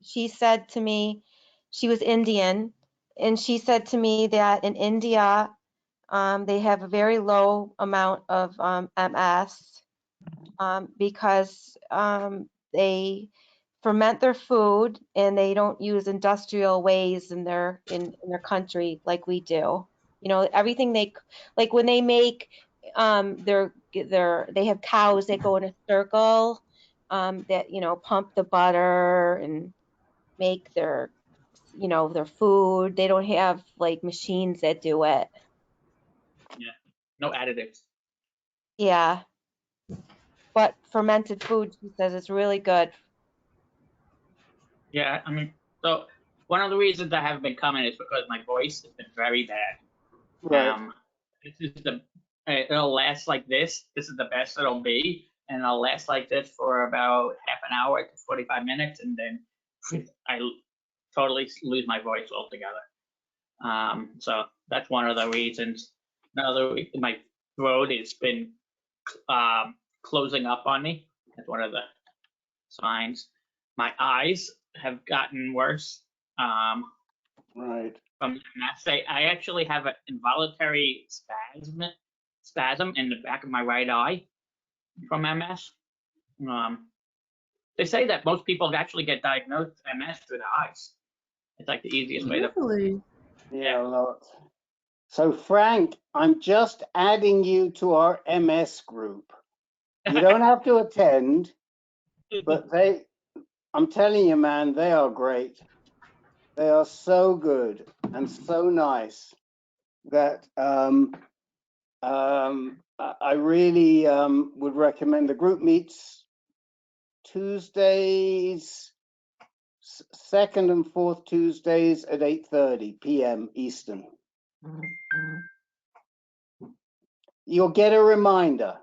She said to me, she was Indian, and she said to me that in India, they have a very low amount of MS because they ferment their food and they don't use industrial ways in their country like we do. Everything like when they make they have cows that go in a circle that pump the butter and make their you know, their food. They don't have like machines that do it. No additives. Yeah. But fermented food, she says, is really good. Yeah, I mean, so one of the reasons I haven't been coming is because my voice has been very bad. Right. This is it'll last like this. This is the best it'll be, and it'll last like this for about half an hour to 45 minutes, and then I totally lose my voice altogether. So that's one of the reasons. Another, my throat has been closing up on me. That's one of the signs. My eyes have gotten worse. Right. From I actually have an involuntary spasm in the back of my right eye from MS. They say that most people actually get diagnosed with MS through the eyes. It's like the easiest way to. Really? Yeah, a lot. So Frank, I'm just adding you to our MS group. You don't have to attend, but I'm telling you, man, they are great. They are so good and so nice that I really would recommend. The group meets Tuesdays, second and fourth Tuesdays at 8:30 p.m. Eastern. You'll get a reminder.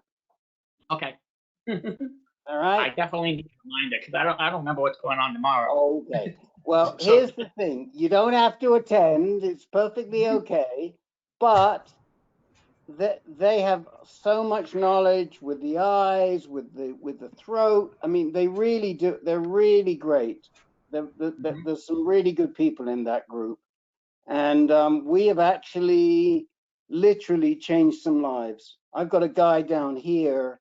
Okay. All I right. definitely need to remind it because I don't remember what's going on tomorrow. Okay. Well, So- here's the thing. You don't have to attend. It's perfectly okay. But they have so much knowledge with the eyes, with the throat. I mean, they really do. They're really great. There's some really good people in that group, and we have actually literally changed some lives. I've got a guy down here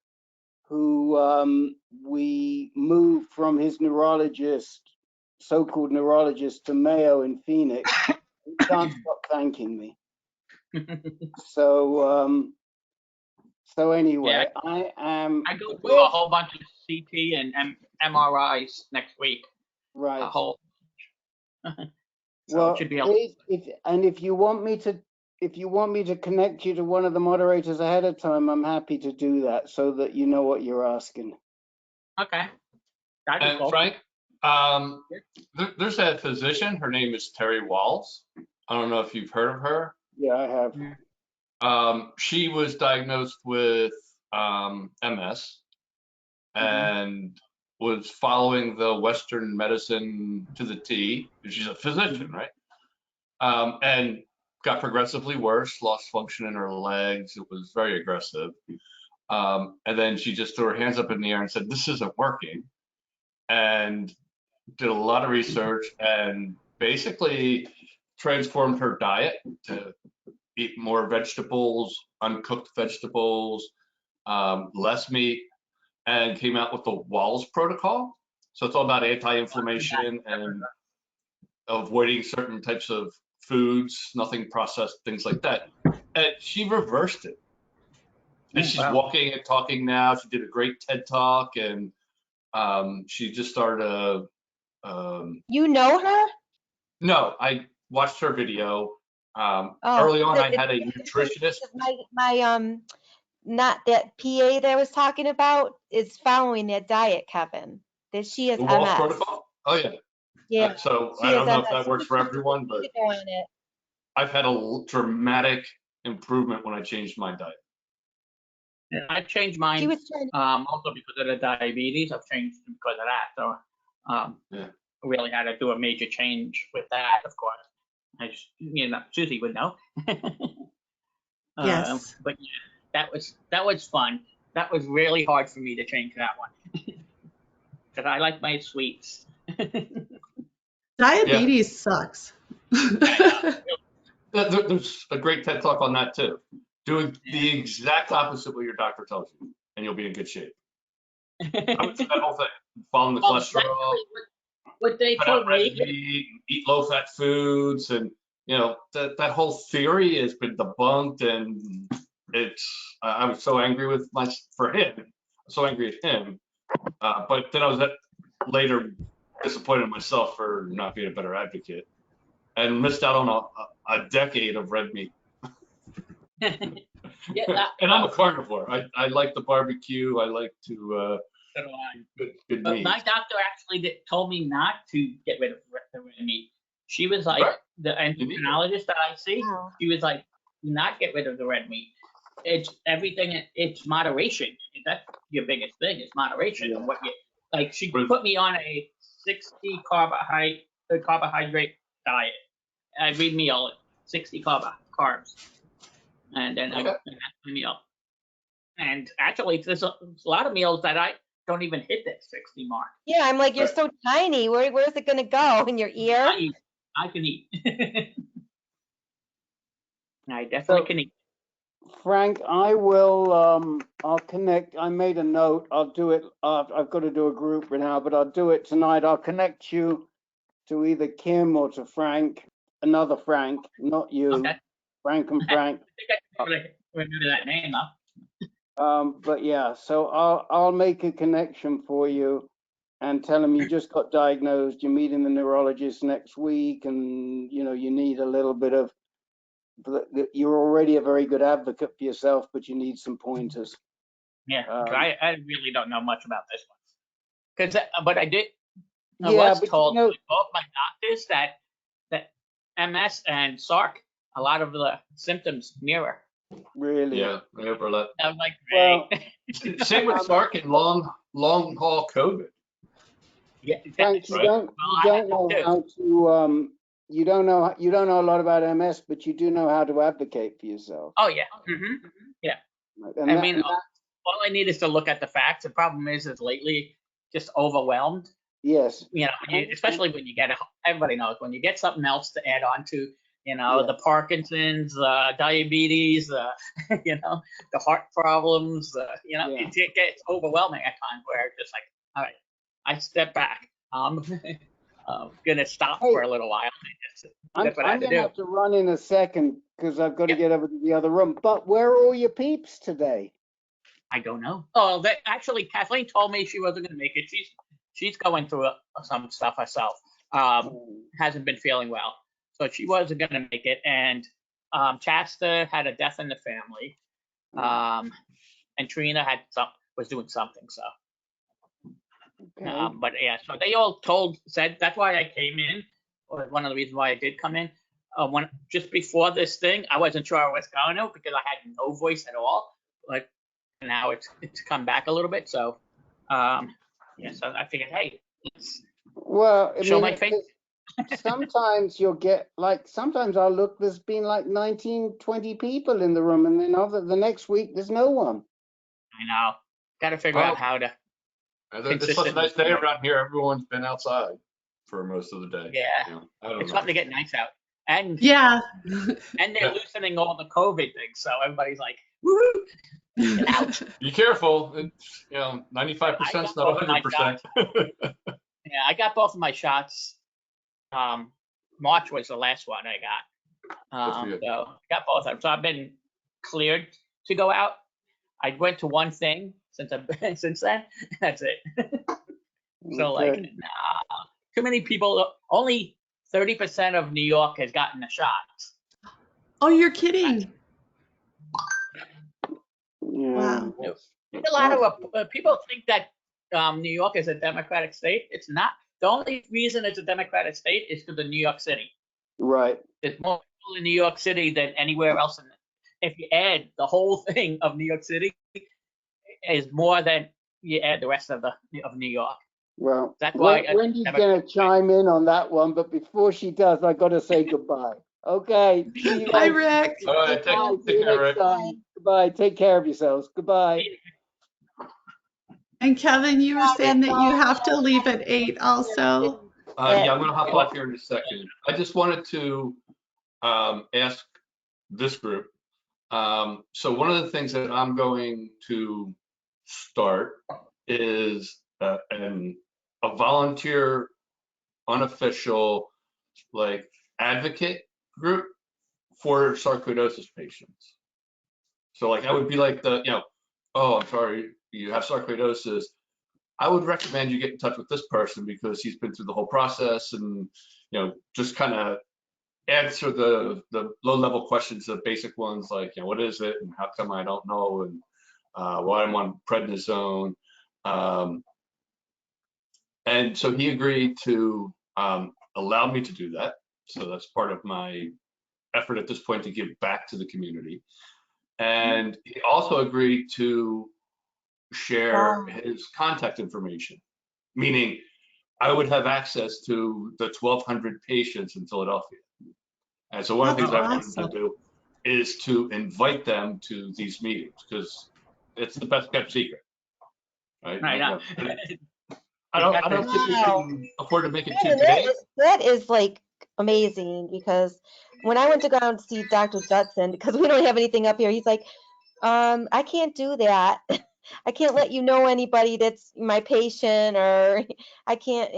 who we moved from his neurologist, so-called neurologist, to Mayo in Phoenix. He can't stop thanking me. So anyway, Yeah. I go through with- a whole bunch of CT and MRIs next week. right. A whole. So Well, it should be able. if you want me to connect you to one of the moderators ahead of time, I'm happy to do that so that you know what you're asking. Okay. That'd be And cool. Frank, there's that physician. Her name is Terry Walls. I don't know if you've heard of her. Yeah, I have. She was diagnosed with MS and was following the Western medicine to the T. She's a physician, right? And got progressively worse, lost function in her legs. It was very aggressive. And then she just threw her hands up in the air and said, "This isn't working." And did a lot of research and basically transformed her diet to eat more vegetables, uncooked vegetables, less meat, and came out with the Walls protocol. So it's all about anti-inflammation and avoiding certain types of foods, nothing processed, things like that. And she reversed it. And she's walking and talking now. She did a great TED Talk, and she just started You know her? No, I watched her video. Early on, I had a nutritionist. My not that PA that I was talking about is following that diet, Kevin. That she has The Walls MS. protocol? Oh, yeah. Yeah. So she I don't has know if MS. that works for everyone, but Go on it. I've had a dramatic improvement when I changed my diet. Yeah, I changed mine She was trying also because of the diabetes. I've changed because of that. So really had to do a major change with that, of course. I just, Susie would know. Yes. But yeah, that was fun. That was really hard for me to change that one because I like my sweets. Diabetes sucks. There's a great TED Talk on that too. Doing the exact opposite what your doctor tells you, and you'll be in good shape. I would say that whole thing, following the cholesterol, what they cut told out red me. meat, eat low-fat foods, and that whole theory has been debunked, and I was so angry with for him, so angry at him, but then I was later disappointed in myself for not being a better advocate. and missed out on a decade of red meat. Yeah, And I'm a carnivore. I like the barbecue. I like to so do I. good But meat. my doctor actually told me not to get rid of the red meat. She was like, Right. the endocrinologist that I see, Wow. she was like, do not get rid of the red meat. It's everything, it's moderation. That's your biggest thing, is moderation. Yeah. Of what you, like, she put me on a 60 carbohydrate diet. Every meal, 60 carbs. And then Okay. that's the meal. And actually, there's a lot of meals that I don't even hit that 60 mark. Yeah, I'm like, you're Right. so tiny. Where's it gonna go? In your ear? I can eat. I definitely can eat. Frank, I will, I'll connect. I made a note. I'll do it. I've got to do a group now, but I'll do it tonight. I'll connect you to either Kim or to Frank, another Frank, not you. Okay. Frank and Frank. I think I remember that name though. But yeah, so I'll make a connection for you and tell him you just got diagnosed. You're meeting the neurologist next week, and you know you need a little bit of. You're already a very good advocate for yourself, but you need some pointers. Yeah, I really don't know much about this one. But I Yeah, was but told you know, by both my doctors that MS and SARC, a lot of the symptoms mirror. really. Yeah, they overlap. I was like, Well, great. Same with SARC and long haul COVID. Yeah, Frank, you Right. don't know how to you don't know a lot about MS, but you do know how to advocate for yourself. Oh yeah. Yeah. And I mean, all I need is to look at the facts. The problem is lately just overwhelmed. yes. You know, especially when you get everybody knows when you get something else to add on to. You know, the Parkinson's, diabetes, you know, the heart problems. You know, it gets overwhelming at times where it's just like, all right, I step back. I'm gonna stop for a little while. I'm what I had to gonna do. have to run in a second because I've got to get over to the other room. But where are all your peeps today? I don't know. Oh, actually, Kathleen told me she wasn't gonna make it. She's going through some stuff herself. Hasn't been feeling well, so she wasn't gonna make it. And Chasta had a death in the family, and Trina was doing something. So. Okay. But yeah, so they all said that's why I came in, or one of the reasons why I did come in. Just before this thing, I wasn't sure I was going to because I had no voice at all. But now it's come back a little bit. So yeah, so I figured, hey, let's show my face. Sometimes you'll get sometimes I'll look, there's been like 19, 20 people in the room, and then the next week there's no one. I know. Got to figure out how to. It's such a nice day around here. Everyone's been outside for most of the day. Yeah, you know, I don't it's know. starting to get nice out, and Yeah. and they're loosening all the COVID things, so everybody's like, woohoo! Get out. Be careful. It's, 95% is not 100%. Yeah, I got both of my shots. March was the last one I got. So I got both of them. So I've been cleared to go out. I went to one thing since then. That's it. So like, nah, too many people. Only 30% of New York has gotten a shot. Oh, you're kidding. Yeah. Wow. A lot of people think that New York is a Democratic state. It's not. The only reason it's a Democratic state is because of New York City. Right. There's more people in New York City than anywhere else. If you add the whole thing of New York City, is more than you add the rest of New York. Well, that's why Wendy's going to chime in on that one, but before she does, I got to say goodbye. Okay. Bye, Rick. All right, take care, Rick. Goodbye. Take care of yourselves. Goodbye. And Kevin, you were saying that you have to leave at 8 also. Yeah, I'm going to hop off here in a second. I just wanted to ask this group. So one of the things that I'm going to start is a volunteer, unofficial, advocate group for sarcoidosis patients. So I would be like oh, I'm sorry, you have sarcoidosis. I would recommend you get in touch with this person because he's been through the whole process and, just kind of answer the low-level questions, the basic ones like, what is it and how come I don't know, and why I'm on prednisone. And so he agreed to allow me to do that. So that's part of my effort at this point to give back to the community. And he also agreed to share his contact information, meaning I would have access to the 1,200 patients in Philadelphia. And so one of the things I wanted to do is to invite them to these meetings, because it's the best kept secret, right? Right. I don't think we can afford to make it too Kevin, today. that is like amazing, because when I went to go out and see Dr. Judson, because we don't have anything up here, he's like, I can't do that. I can't let you know anybody that's my patient, or I can't,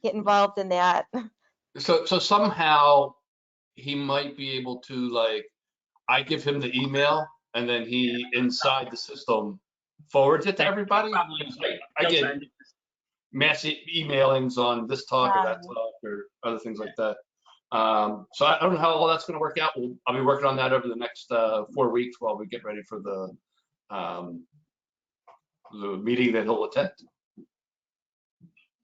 get involved in that. So somehow he might be able to, like, I give him the email and then he inside the system forwards it to everybody. I get massive emailings on this talk or that talk or other things like that. So I don't know how all that's going to work out. I'll be working on that over the next 4 weeks while we get ready for the meeting that he'll attend.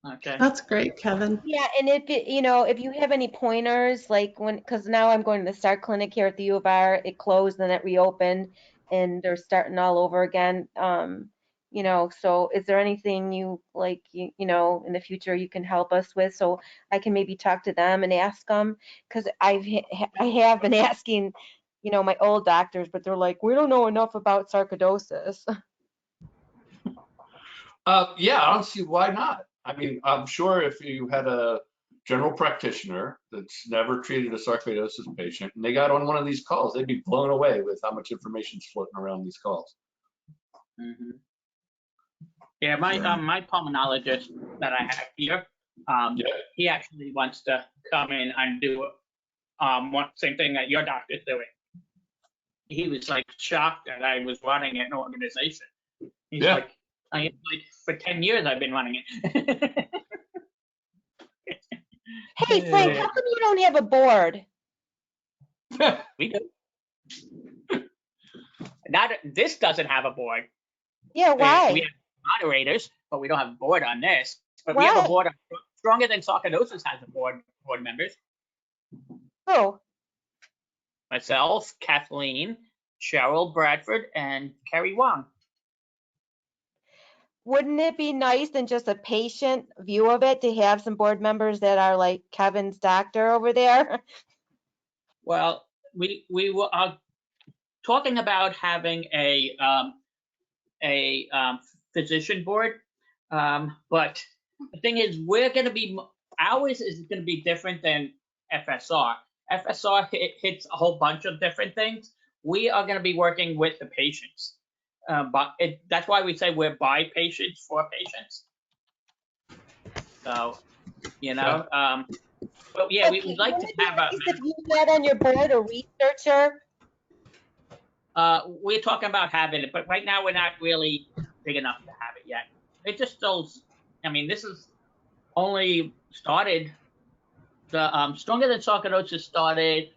Okay. That's great, Kevin. Yeah, and if you have any pointers, like because now I'm going to the START clinic here at the U of R. It closed, then it reopened, and they're starting all over again. So is there anything you like, in the future you can help us with, so I can maybe talk to them and ask them? Because I have been asking, my old doctors, but they're like, we don't know enough about sarcoidosis. Yeah, I don't see why not. I mean, I'm sure if you had a general practitioner that's never treated a sarcoidosis patient and they got on one of these calls, they'd be blown away with how much information's floating around these calls. Mm-hmm. Yeah, my pulmonologist that I have here, he actually wants to come in and do same thing that your doctor's doing. He was like shocked that I was running an organization. He's like, for 10 years I've been running it. Hey, Frank, how come you don't have a board? We do. This doesn't have a board. Yeah, why? We have moderators, but we don't have a board on this. But we have a board. Stronger Than Sarcoidosis has a board members. Oh. Myself, Kathleen, Cheryl Bradford, and Kerry Wong. Wouldn't it be nice than just a patient view of it to have some board members that are like Kevin's doctor over there? Well, we were talking about having a physician board, but the thing is, ours is going to be different than FSR. FSR hits a whole bunch of different things. We are going to be working with the patients. But that's why we say we're by patients for patients. So, but yeah, we would like to have a. If you had on your board a researcher. We're talking about having it, but right now we're not really big enough to have it yet. It just still, this is only started. The Stronger Than Sarcoidosis started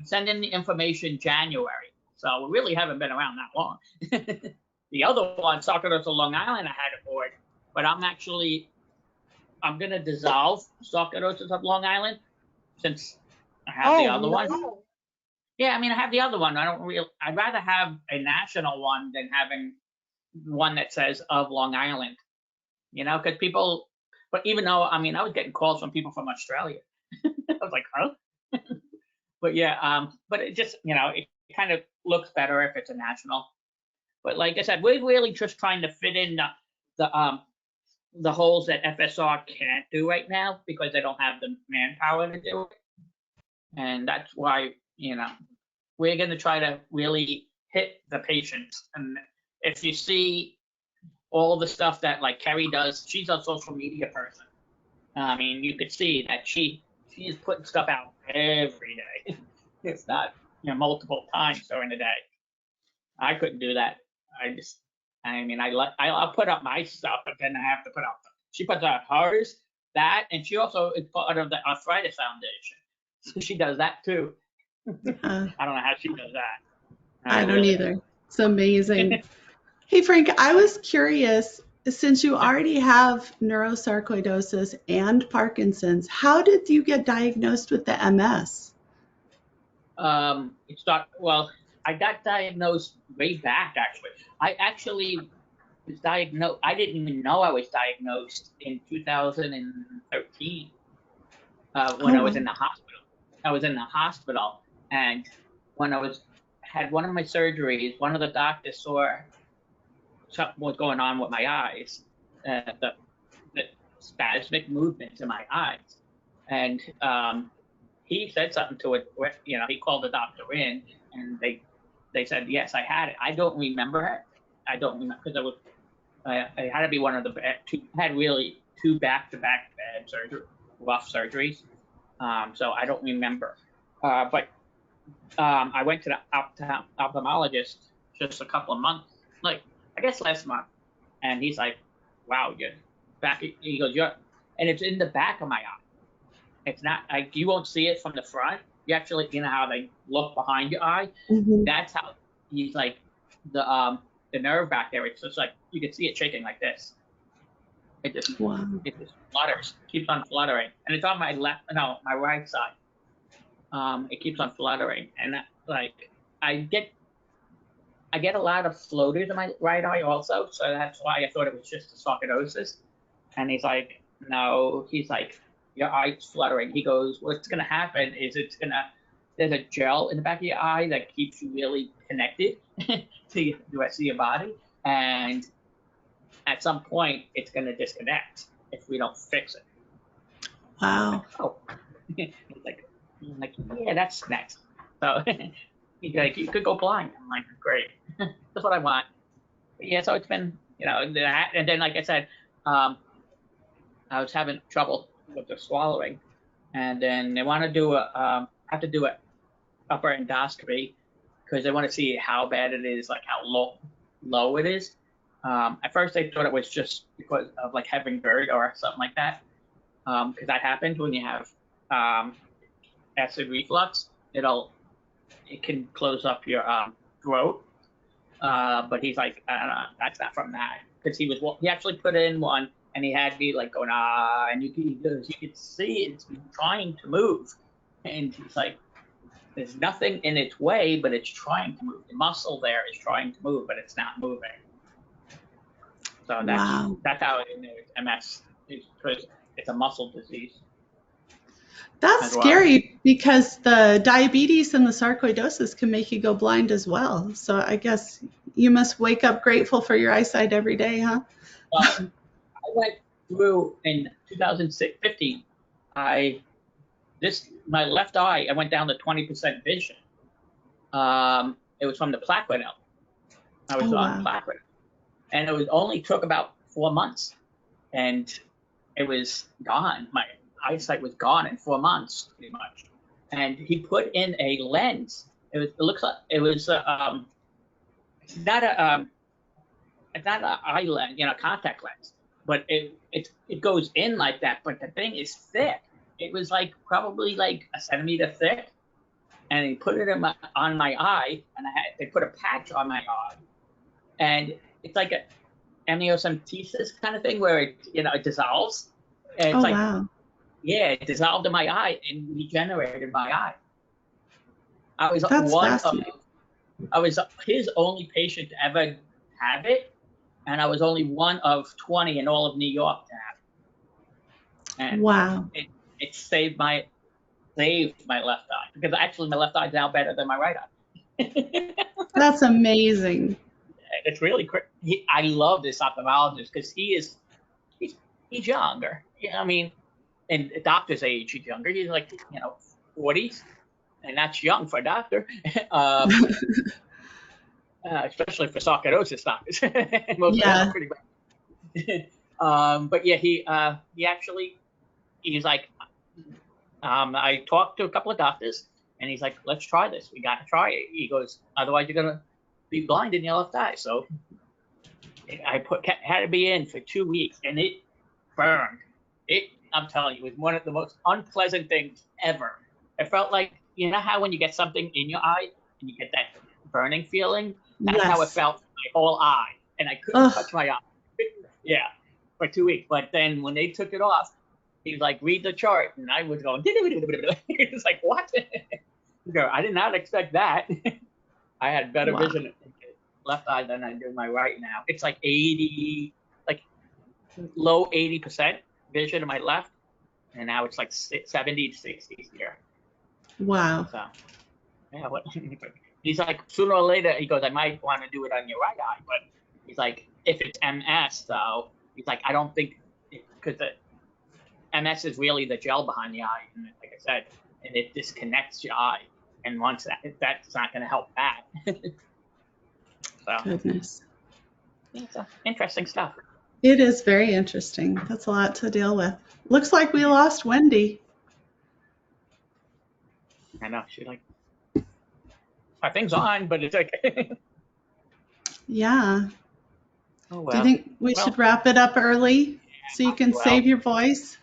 sending the information January. So we really haven't been around that long. The other one, Sarcoidosis Long Island, I had a board, but I'm going to dissolve Sarcoidosis of Long Island since I have the other one. Yeah, I have the other one. I'd rather have a national one than having one that says of Long Island, because people, but even though, I was getting calls from people from Australia. I was like, huh? But yeah, but it just, it kind of looks better if it's a national. But like I said, we're really just trying to fit in the holes that FSR can't do right now because they don't have the manpower to do it. And that's why, we're going to try to really hit the patients. And if you see all the stuff that like Kerry does, she's a social media person. You could see that she is putting stuff out every day. It's not, multiple times during the day. I couldn't do that. I'll put up my stuff, but then I have to put out. She puts out hers, that, and she also is part of the Arthritis Foundation. So she does that too. Uh, I don't know how she does that. I don't really either. It's amazing. Hey, Frank, I was curious, since you already have neurosarcoidosis and Parkinson's, how did you get diagnosed with the MS? Well, I got diagnosed way back, actually. I actually was diagnosed, I didn't even know I was diagnosed in 2013 when I was in the hospital. I was in the hospital, and when I had one of my surgeries, one of the doctors saw something was going on with my eyes, the spasmic movements in my eyes, and he said something to it. You know, he called the doctor in, and they said yes, I had it. I don't remember it. I don't remember because I had to be one of the had really two back-to-back bad rough surgeries. So I don't remember. But I went to the ophthalmologist just a couple of months, like I guess last month, and he's like, "Wow, you're back." He goes, and it's in the back of my eye. It's not like you won't see it from the front. You actually, you know how they look behind your eye. Mm-hmm. That's how he's like the nerve back there. It's just like you can see it shaking like this. It just flutters, keeps on fluttering, and it's on my my right side. It keeps on fluttering, and like I get a lot of floaters in my right eye also, so that's why I thought it was just a sarcoidosis. And he's like, no, he's like, your eye's fluttering. He goes, what's gonna happen is there's a gel in the back of your eye that keeps you really connected to the rest of your body, and at some point it's gonna disconnect if we don't fix it. Wow. Oh, he's like, yeah, that's next. So he's like, you could go blind. I'm like, great, that's what I want. But yeah, so it's been, you know, that, and then like I said, I was having trouble with the swallowing, and then they want to do have to do a upper endoscopy because they want to see how bad it is, like how low it is. At first they thought it was just because of like having GERD or something like that, because that happens when you have acid reflux. It can close up your throat. But he's like, I don't know, that's not from that, because he actually put in one, and he had me like going and you could see it's trying to move, and he's like, there's nothing in its way, but it's trying to move. The muscle there is trying to move, but it's not moving. So that's how I knew it's MS, because it's a muscle disease. That's scary because the diabetes and the sarcoidosis can make you go blind as well. So I guess you must wake up grateful for your eyesight every day, huh? I went through in 2015. My left eye, I went down to 20% vision. It was from the Plaquenil. I was on Plaquenil, and it only took about 4 months, and it was gone. My eyesight was gone in 4 months, pretty much. And he put in a lens. It looks like it was it's not an eye lens, you know, contact lens, but it goes in like that. But the thing is thick. It was like probably like a centimeter thick, and he put it on my eye, and they put a patch on my eye, and it's like a amniocentesis kind of thing where it dissolves. And it's yeah, it dissolved in my eye and regenerated my eye. I was his only patient to ever have it, and I was only one of 20 in all of New York to have it. And it saved my left eye, because actually my left eye is now better than my right eye. That's amazing. It's really I love this ophthalmologist because he's younger. I mean, in a doctor's age, he's younger. He's like 40s, and that's young for a doctor. Especially for sarcoidosis doctors. Most of them are pretty bad. But yeah, he's like, I talked to a couple of doctors, and he's like, let's try this. We got to try it. He goes, otherwise you're going to be blind in your left eye. So I had to be in for 2 weeks, and it burned. I'm telling you, it was one of the most unpleasant things ever. It felt like, you know how when you get something in your eye and you get that burning feeling? That's how it Yes. felt my whole eye. And I couldn't Ugh. touch my eye. Yeah, for 2 weeks. But then when they took it off, he's like, read the chart. And I was going, it's like, what? I did not expect that. I had better Wow. vision in left eye than I do my right now. It's like 80, like low 80% vision in my left. And now it's like 70 to 60 here. Wow. So, yeah, what? He's like, sooner or later, he goes, I might want to do it on your right eye. But he's like, if it's MS, though, he's like, I don't think, because the MS is really the gel behind the eye. And like I said, and it disconnects your eye. And once that's not going to help that. So, Goodness. it's interesting stuff. It is very interesting. That's a lot to deal with. Looks like we lost Wendy. I know. She's like, our thing's on, but it's like, Yeah. oh, Do well. you think we should wrap it up early so you can save your voice?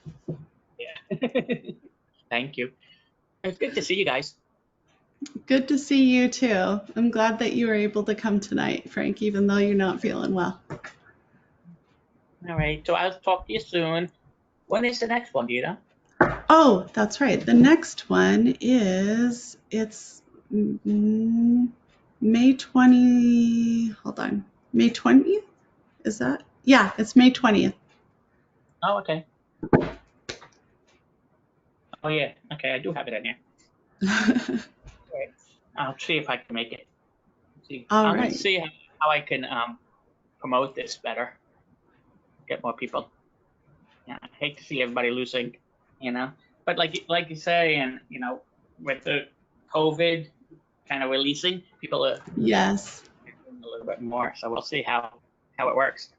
Yeah. Thank you. It's good to see you guys. Good to see you too. I'm glad that you were able to come tonight, Frank, even though you're not feeling well. All right. So I'll talk to you soon. When is the next one, do you know? Oh, that's right. The next one is, it's May 20, hold on. May 20th? Is that? Yeah, it's May 20th. Oh, okay. Oh, yeah. Okay, I do have it in here. Right. I'll see if I can make it. All I'm right. gonna see how I can promote this better. Get more people. Yeah, I hate to see everybody losing, But like you say, and with the COVID kind of releasing, people are Yes. a little bit more. So we'll see how it works.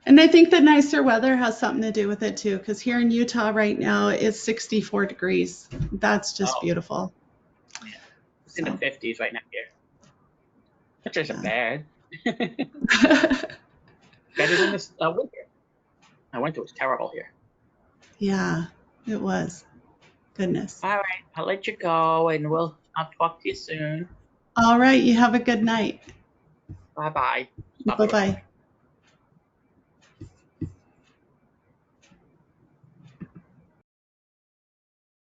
And I think the nicer weather has something to do with it too, because here in Utah right now it's 64 degrees. That's just beautiful. Yeah. It's in the 50s right now here, which isn't bad. Better than this winter. My winter was terrible here. Yeah, it was. Goodness. All right, I'll let you go, and I'll talk to you soon. All right, you have a good night. Bye-bye. Bye-bye.